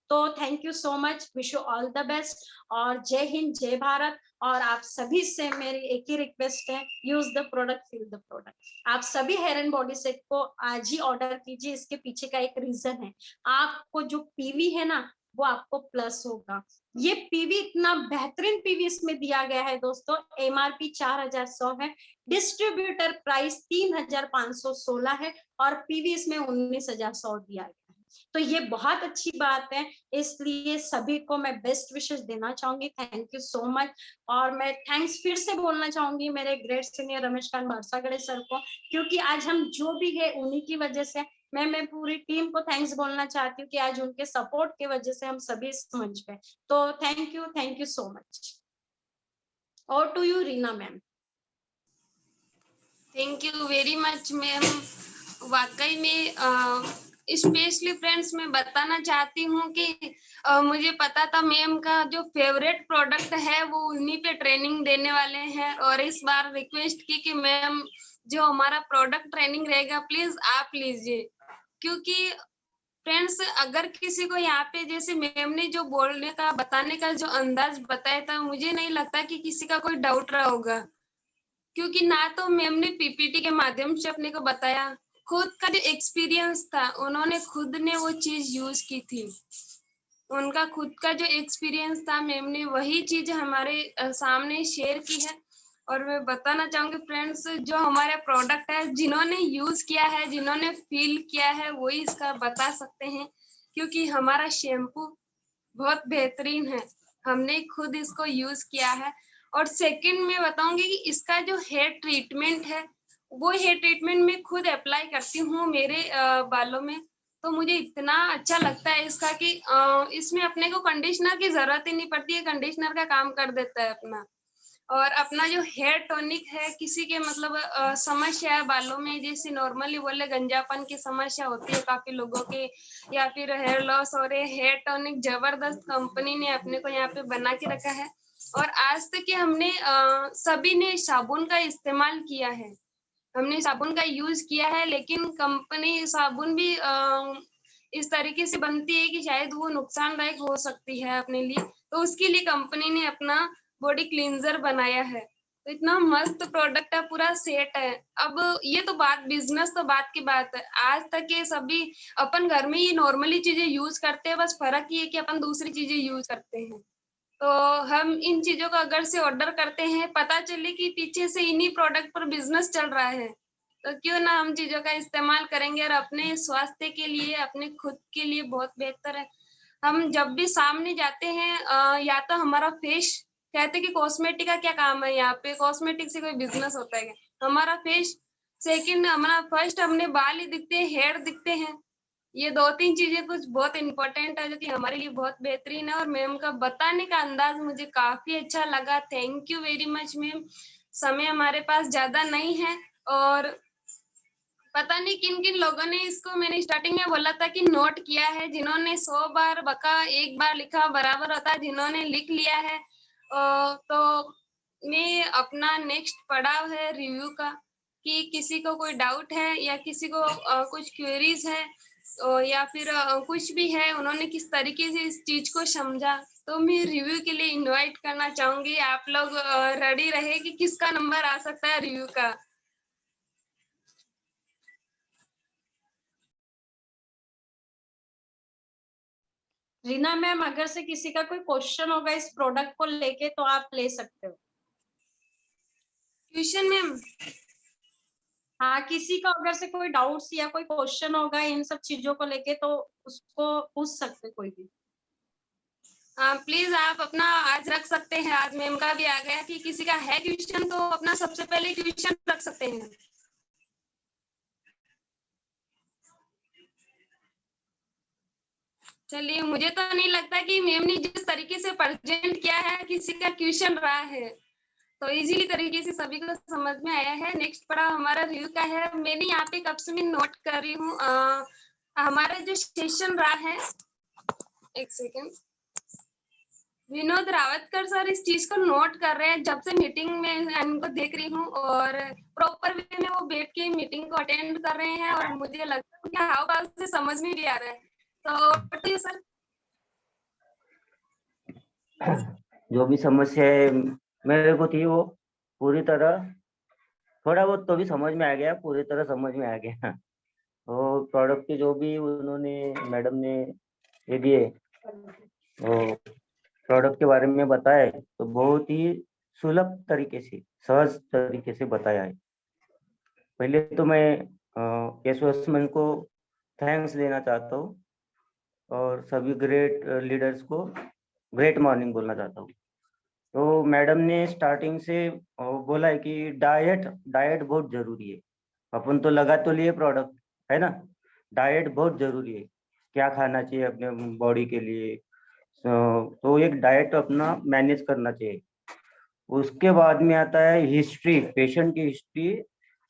तो thank you so much, wish you all the best, और जय हिंद, जय भारत। और आप सभी से मेरी एक ही रिक्वेस्ट है, use the product, feel the product. आप सभी हेयर एंड बॉडी सेट को आज ही ऑर्डर कीजिए, इसके पीछे का एक रीजन है, आपको जो पीवी है ना वो आपको प्लस होगा। ये पीवी इतना बेहतरीन पीवी इसमें दिया गया है दोस्तों, एमआरपी 4100 है, डिस्ट्रीब्यूटर प्राइस 3516 है, और पीवी इसमें 19100 दिया गया है। तो ये बहुत अच्छी बात है, इसलिए सभी को मैं बेस्ट विशेष देना चाहूंगी, थैंक यू सो मच। और मैं थैंक्स फिर से बोलना चाहूंगी मेरे ग्रेट सीनियर रमेशकांत भारसागड़े सर को, क्योंकि आज हम जो भी है उन्हीं की वजह से, मैं पूरी टीम को थैंक्स बोलना चाहती हूँ कि आज उनके सपोर्ट की वजह से हम सभी इस मंच पे। तो थैंक यू सो मच। और to you Reena ma'am. Thank you very much ma'am. वाकई में स्पेशली फ्रेंड्स मैं बताना चाहती हूँ कि मुझे पता था मैम का जो फेवरेट प्रोडक्ट है वो उन्हीं पे ट्रेनिंग देने वाले हैं, और इस बार रिक्वेस्ट की कि मैम जो हमारा प्रोडक्ट ट्रेनिंग रहेगा प्लीज आप लीजिए, क्योंकि फ्रेंड्स अगर किसी को यहाँ पे जैसे मैम ने जो बोलने का बताने का जो अंदाज बताया था, मुझे नहीं लगता कि किसी का कोई डाउट रहा होगा, क्योंकि ना तो मैम ने पीपीटी के माध्यम से अपने को बताया, खुद का जो एक्सपीरियंस था उन्होंने खुद ने वो चीज यूज की थी, उनका खुद का जो एक्सपीरियंस था मैम ने वही चीज हमारे सामने शेयर की है। और मैं बताना चाहूंगी फ्रेंड्स, जो हमारा प्रोडक्ट है जिन्होंने यूज किया है, जिन्होंने फील किया है, वही इसका बता सकते हैं, क्योंकि हमारा शैम्पू बहुत बेहतरीन है, हमने खुद इसको यूज किया है। और सेकंड में बताऊंगी कि इसका जो हेयर ट्रीटमेंट है, वो हेयर ट्रीटमेंट मैं खुद अप्लाई करती हूँ मेरे बालों में, तो मुझे इतना अच्छा लगता है इसका कि इसमें अपने को कंडीशनर की जरूरत ही नहीं पड़ती है, कंडीशनर का काम कर देता है अपना। और अपना जो हेयर टॉनिक है, किसी के मतलब समस्या है बालों में, जैसे नॉर्मली बोले गंजापन की समस्या होती है काफी लोगों के, या फिर हेयर लॉस हो रहे, हेयर टॉनिक जबरदस्त कंपनी ने अपने को यहाँ पे बना के रखा है। और आज तक कि हमने सभी ने साबुन का इस्तेमाल किया है, हमने साबुन का यूज किया है, लेकिन कंपनी साबुन भी इस तरीके से बनती है कि शायद वो नुकसानदायक हो सकती है अपने लिए, तो उसके लिए कंपनी ने अपना बॉडी क्लींजर बनाया है। तो इतना मस्त प्रोडक्ट है, पूरा सेट है। अब ये तो बात बिजनेस तो बात की बात है, आज तक ये सभी अपन घर में ही नॉर्मली चीजें यूज करते हैं, बस फर्क ये है कि अपन दूसरी चीजें यूज करते हैं। तो हम इन चीजों का अगर से ऑर्डर करते हैं, पता चले कि पीछे से इन्हीं प्रोडक्ट पर बिजनेस चल रहा है, तो क्यों ना हम चीजों का इस्तेमाल करेंगे, और अपने स्वास्थ्य के लिए, अपने खुद के लिए बहुत बेहतर है। हम जब भी सामने जाते हैं, या तो हमारा फेस, कहते हैं कि कॉस्मेटिक का क्या काम है, यहाँ पे कॉस्मेटिक से कोई बिजनेस होता है क्या? हमारा फेस, सेकंड हमारा फर्स्ट हमने बाल ही दिखते हैं, हेयर दिखते हैं। ये 2-3 चीजें कुछ बहुत इम्पोर्टेंट है, जो कि हमारे लिए बहुत बेहतरीन है। और मैम का बताने का अंदाज मुझे काफी अच्छा लगा। Thank you very much ma'am. समय हमारे पास ज्यादा नहीं है, और पता नहीं किन किन लोगों ने इसको, मैंने स्टार्टिंग में बोला था कि नोट किया है, जिन्होंने 100 बार बका 1 बार लिखा बराबर होता है, जिन्होंने लिख लिया है। तो मैं अपना नेक्स्ट पड़ाव है रिव्यू का, कि किसी को कोई डाउट है या किसी को कुछ क्वेरीज है, या फिर कुछ भी है, उन्होंने किस तरीके से इस चीज को समझा, तो मैं रिव्यू के लिए इनवाइट करना चाहूंगी। आप लोग रेडी रहे कि किसका नंबर आ सकता है रिव्यू का। रीना मैम, अगर से किसी का कोई क्वेश्चन होगा इस प्रोडक्ट को लेके तो आप ले सकते हो। Question ma'am? हाँ, किसी का अगर से कोई डाउट्स या कोई क्वेश्चन होगा इन सब चीजों को लेके तो उसको पूछ सकते कोई भी। प्लीज आप अपना आज रख सकते हैं। आज मैम का भी आ गया कि किसी का है क्वेश्चन, तो अपना सबसे पहले क्वेश्चन रख सकते हैं। चलिए, मुझे तो नहीं लगता कि मैम ने जिस तरीके से प्रेजेंट किया है किसी का क्वेश्चन रहा है, तो इजीली तरीके से सभी को समझ में आया है। नेक्स्ट पड़ा हमारा रिव्यू का है। मैंने यहाँ पे कब से मैं नोट कर रही हूँ, हमारा जो सेशन रहा है, एक सेकेंड, विनोद रावतकर सर इस चीज को नोट कर रहे हैं जब से मीटिंग में इनको देख रही हूँ, और प्रॉपर वे में वो बैठ के मीटिंग को अटेंड कर रहे हैं, और मुझे लगता है उनके हाव भाव से समझ में भी आ रहा है। तो सर, जो भी समस्या है मेरे को थी वो पूरी तरह, थोड़ा बहुत तो भी समझ में आ गया, पूरी तरह समझ में आ गया। तो प्रोडक्ट के जो भी उन्होंने मैडम ने ये दिए, तो प्रोडक्ट के बारे में बताया है, तो बहुत ही सुलभ तरीके से, सहज तरीके से बताया है। पहले तो मैं केशव मैम को थैंक्स देना चाहता हूँ, और सभी ग्रेट लीडर्स को ग्रेट मॉर्निंग बोलना चाहता हूँ। तो मैडम ने स्टार्टिंग से बोला है कि डाइट डाइट बहुत जरूरी है। अपन तो लगा तो लिए प्रोडक्ट, है ना, डाइट बहुत जरूरी है, क्या खाना चाहिए अपने बॉडी के लिए। तो एक डाइट अपना मैनेज करना चाहिए। उसके बाद में आता है हिस्ट्री, पेशेंट की हिस्ट्री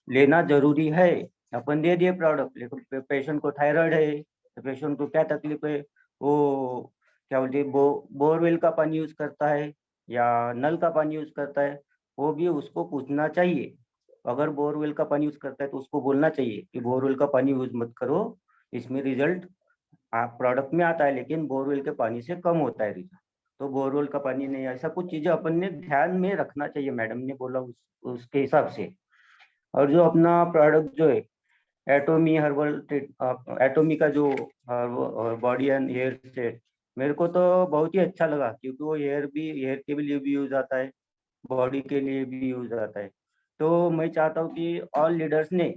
लेना जरूरी है। अपन दे दिए प्रोडक्ट, लेकिन पेशेंट को थायराइड है, तो पेशेंट को क्या तकलीफ है, वो क्या बोलते हैं, बोरवेल का पानी यूज करता है या नल का पानी यूज करता है, वो भी उसको पूछना चाहिए। अगर बोरवेल का पानी यूज करता है तो उसको बोलना चाहिए कि बोरवेल का पानी यूज मत करो, इसमें रिजल्ट आप प्रोडक्ट में आता है लेकिन बोरवेल के पानी से कम होता है रिजल्ट, तो बोरवेल का पानी नहीं। ऐसा कुछ चीजें अपन ने ध्यान में रखना चाहिए, मैडम ने बोला उसके हिसाब से। और जो अपना प्रोडक्ट जो है एटोमी हर्बल, एटोमी का जो बॉडी एंड हेयर सेट, मेरे को तो बहुत ही अच्छा लगा, क्योंकि वो हेयर के लिए भी यूज आता है, बॉडी के लिए भी यूज आता है। तो मैं चाहता हूँ कि ऑल लीडर्स ने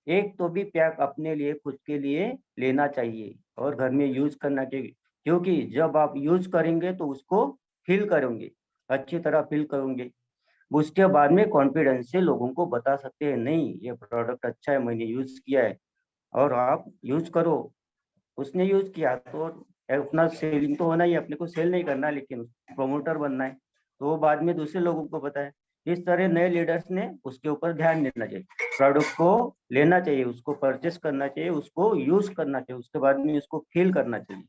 एक तो भी पैक अपने लिए, खुद के लिए लेना चाहिए और घर में यूज करना चाहिए, क्योंकि जब आप यूज करेंगे तो उसको फील करेंगे, अच्छी तरह फील करेंगे। उसके बाद में कॉन्फिडेंस से लोगों को बता सकते हैं, नहीं ये प्रोडक्ट अच्छा है, मैंने यूज किया है और आप यूज करो। उसने यूज किया तो अपना सेलिंग तो होना ही, अपने को सेल नहीं करना लेकिन प्रोमोटर बनना है, तो वो बाद में दूसरे लोगों को बताए। इस तरह नए लीडर्स ने उसके ऊपर ध्यान देना चाहिए, प्रोडक्ट को लेना चाहिए, उसको परचेस करना चाहिए, उसको यूज करना चाहिए, उसके बाद में उसको फील करना चाहिए,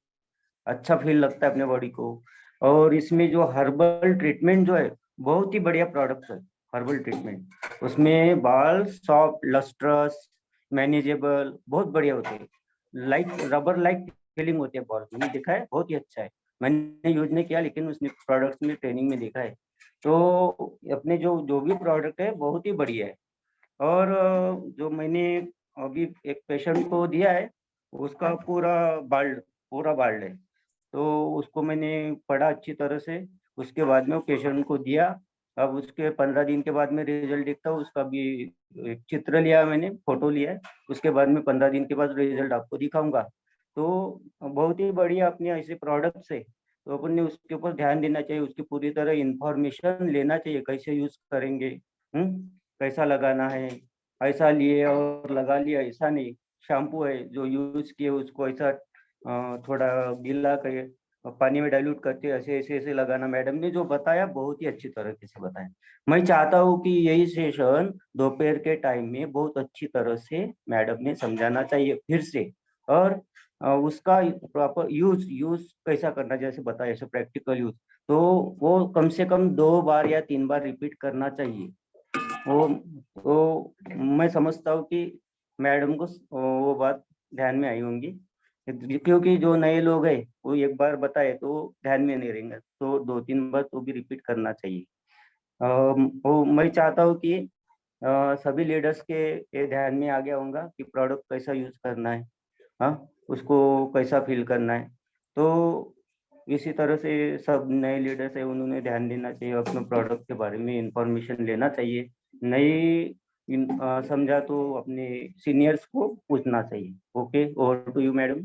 अच्छा फील लगता है अपने बॉडी को। और इसमें जो हर्बल ट्रीटमेंट जो है बहुत ही बढ़िया प्रोडक्ट है, हर्बल ट्रीटमेंट। उसमें बाल सॉफ्ट, लस्ट्रस, मैनेजेबल, बहुत बढ़िया होते हैं। लाइक रबर लाइक फीलिंग होती है बाल, मैंने देखा है, बहुत ही अच्छा है। मैंने यूज नहीं किया, लेकिन उसने प्रोडक्ट में ट्रेनिंग में देखा है। तो अपने जो भी प्रोडक्ट है बहुत ही बढ़िया है। और जो मैंने अभी एक पेशेंट को दिया है, उसका पूरा बाल्ड है। तो उसको मैंने पढ़ा अच्छी तरह से, उसके बाद में वो पेशेंट को दिया। अब उसके 15 दिन के बाद में रिजल्ट देखता हूँ। उसका भी एक चित्र लिया मैंने, फोटो लिया है। उसके बाद में 15 दिन के बाद रिजल्ट आपको दिखाऊंगा। तो बहुत ही बढ़िया अपने ऐसे प्रोडक्ट से, तो अपन ने उसके ऊपर ध्यान देना चाहिए, उसकी पूरी तरह इंफॉर्मेशन लेना चाहिए, कैसे यूज करेंगे, कैसा लगाना है। ऐसा लिए और लगा लिया ऐसा नहीं। शैम्पू है जो यूज किए उसको ऐसा थोड़ा गीला करके पानी में डाइल्यूट करके ऐसे ऐसे ऐसे लगाना। मैडम ने जो बताया बहुत ही अच्छी तरीके से बताया। मैं चाहता हूँ कि यही सेशन दोपहर के टाइम में बहुत अच्छी तरह से मैडम ने समझाना चाहिए फिर से। और उसका प्रॉपर यूज कैसा करना, जैसे बताया, ऐसे प्रैक्टिकल यूज, तो वो कम से कम 2 बार या 3 बार रिपीट करना चाहिए। वो मैं समझता हूँ कि मैडम को वो बात ध्यान में आई होंगी, क्योंकि जो नए लोग हैं वो एक बार बताए तो ध्यान में नहीं रहेंगे, तो 2-3 बार तो भी रिपीट करना चाहिए। वो मैं चाहता हूँ कि सभी लीडर्स के ये ध्यान में आ गया होगा कि प्रोडक्ट कैसा यूज करना है, हाँ, उसको कैसा फील करना है। तो इसी तरह से सब नए लीडर्स है, उन्होंने ध्यान देना चाहिए, अपने प्रोडक्ट के बारे में इंफॉर्मेशन लेना चाहिए। नहीं समझा तो अपने सीनियर्स को पूछना चाहिए। Okay, over to you madam.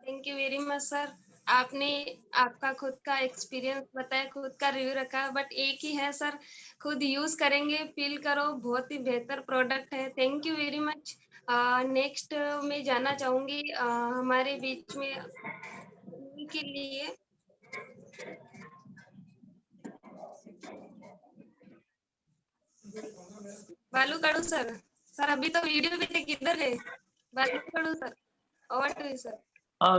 Thank you very much sir. आपने आपका खुद का एक्सपीरियंस बताया, खुद का रिव्यू रखा, बट एक ही है सर, खुद यूज करेंगे, फील करो, बहुत ही बेहतर प्रोडक्ट है। Thank you very much. Next मैं जाना चाहूंगी हमारे बीच में के लिए बालू काड़ू सर। सर अभी तो वीडियो पे थे, किधर है Balu Kadu sir? Over to you sir.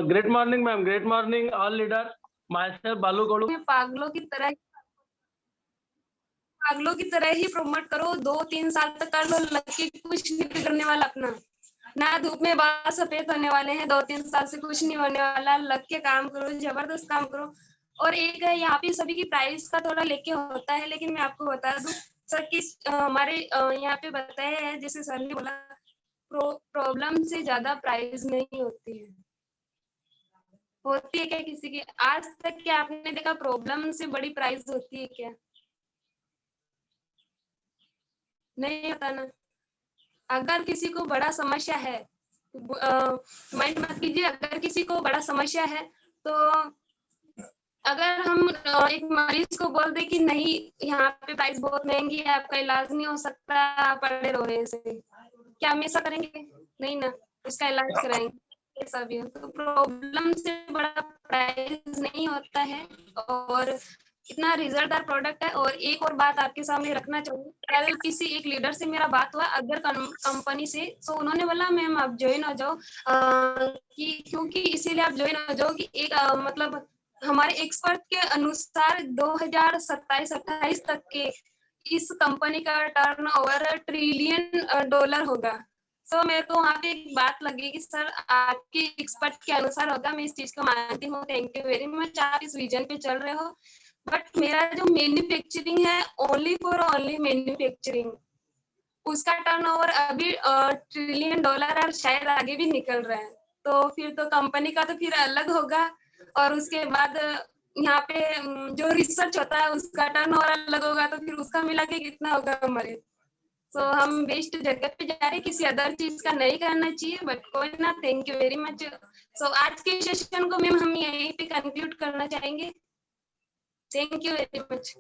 Great morning, ma'am. Great morning, all leaders. Myself, Balu Kodu. पागलों की तरह ही प्रमोट करो, 2-3 साल तक कर लो, लकी कुछ नहीं बिगड़ने वाला अपना। ना धूप में बाल सफेद होने वाले हैं, 2-3 साल से कुछ नहीं होने वाला। लग के काम करो, जबरदस्त काम करो। और एक है यहाँ पे सभी की प्राइस का थोड़ा लेके होता है, लेकिन मैं आपको बता दूं सर कि हमारे यहाँ पे बताया है, जैसे सर ने बोला, प्रॉब्लम से ज्यादा प्राइस नहीं होती है। होती है क्या किसी की? आज तक क्या आपने देखा प्रॉब्लम से बड़ी प्राइस होती है क्या? नहीं होता ना। अगर किसी को बड़ा समस्या है, माइंड मत कीजिए, अगर किसी को बड़ा समस्या है तो अगर हम एक मरीज को बोल दे कि नहीं यहाँ पे प्राइस बहुत महंगी है, आपका इलाज नहीं हो सकता, आप पड़े रहो ऐसे, क्या हम ऐसा करेंगे? नहीं ना, उसका इलाज कराएंगे। ऐसा भी हो तो प्रॉब्लम से बड़ा प्राइस नहीं होता है, और इतना रिजल्टदार प्रोडक्ट है। और एक और बात आपके सामने रखना चाहूंगी, कल किसी एक लीडर से मेरा बात हुआ अदर कंपनी से, तो उन्होंने बोला मैम आप ज्वाइन हो जाओ, कि क्योंकि इसीलिए आप ज्वाइन हो जाओ कि एक मतलब हमारे एक्सपर्ट के अनुसार 2027-28 तक के इस कंपनी का टर्नओवर $1 ट्रिलियन होगा। तो मेरे को वहाँ पे एक बात लगी कि सर आपके एक्सपर्ट के अनुसार होगा, मैं इस चीज को मानती हूँ। थैंक यू वेरी मच, आप इस विजन पे चल रहे हो। बट मेरा जो मैन्युफैक्चरिंग है, ओनली मैन्युफैक्चरिंग, उसका टर्नओवर अभी $1 ट्रिलियन और शायद आगे भी निकल रहा है। तो फिर तो कंपनी का तो फिर अलग होगा, और उसके बाद यहाँ पे जो रिसर्च होता है उसका टर्नओवर अलग होगा, तो फिर उसका मिला के कितना होगा हमारे। तो हम बेस्ट जगह पे जा रहे हैं, किसी अदर चीज का नहीं करना चाहिए, बट कोई ना। Thank you very much. So आज के सेशन को मैम हम यहीं पे कंक्लूड करना चाहेंगे। Thank you very much.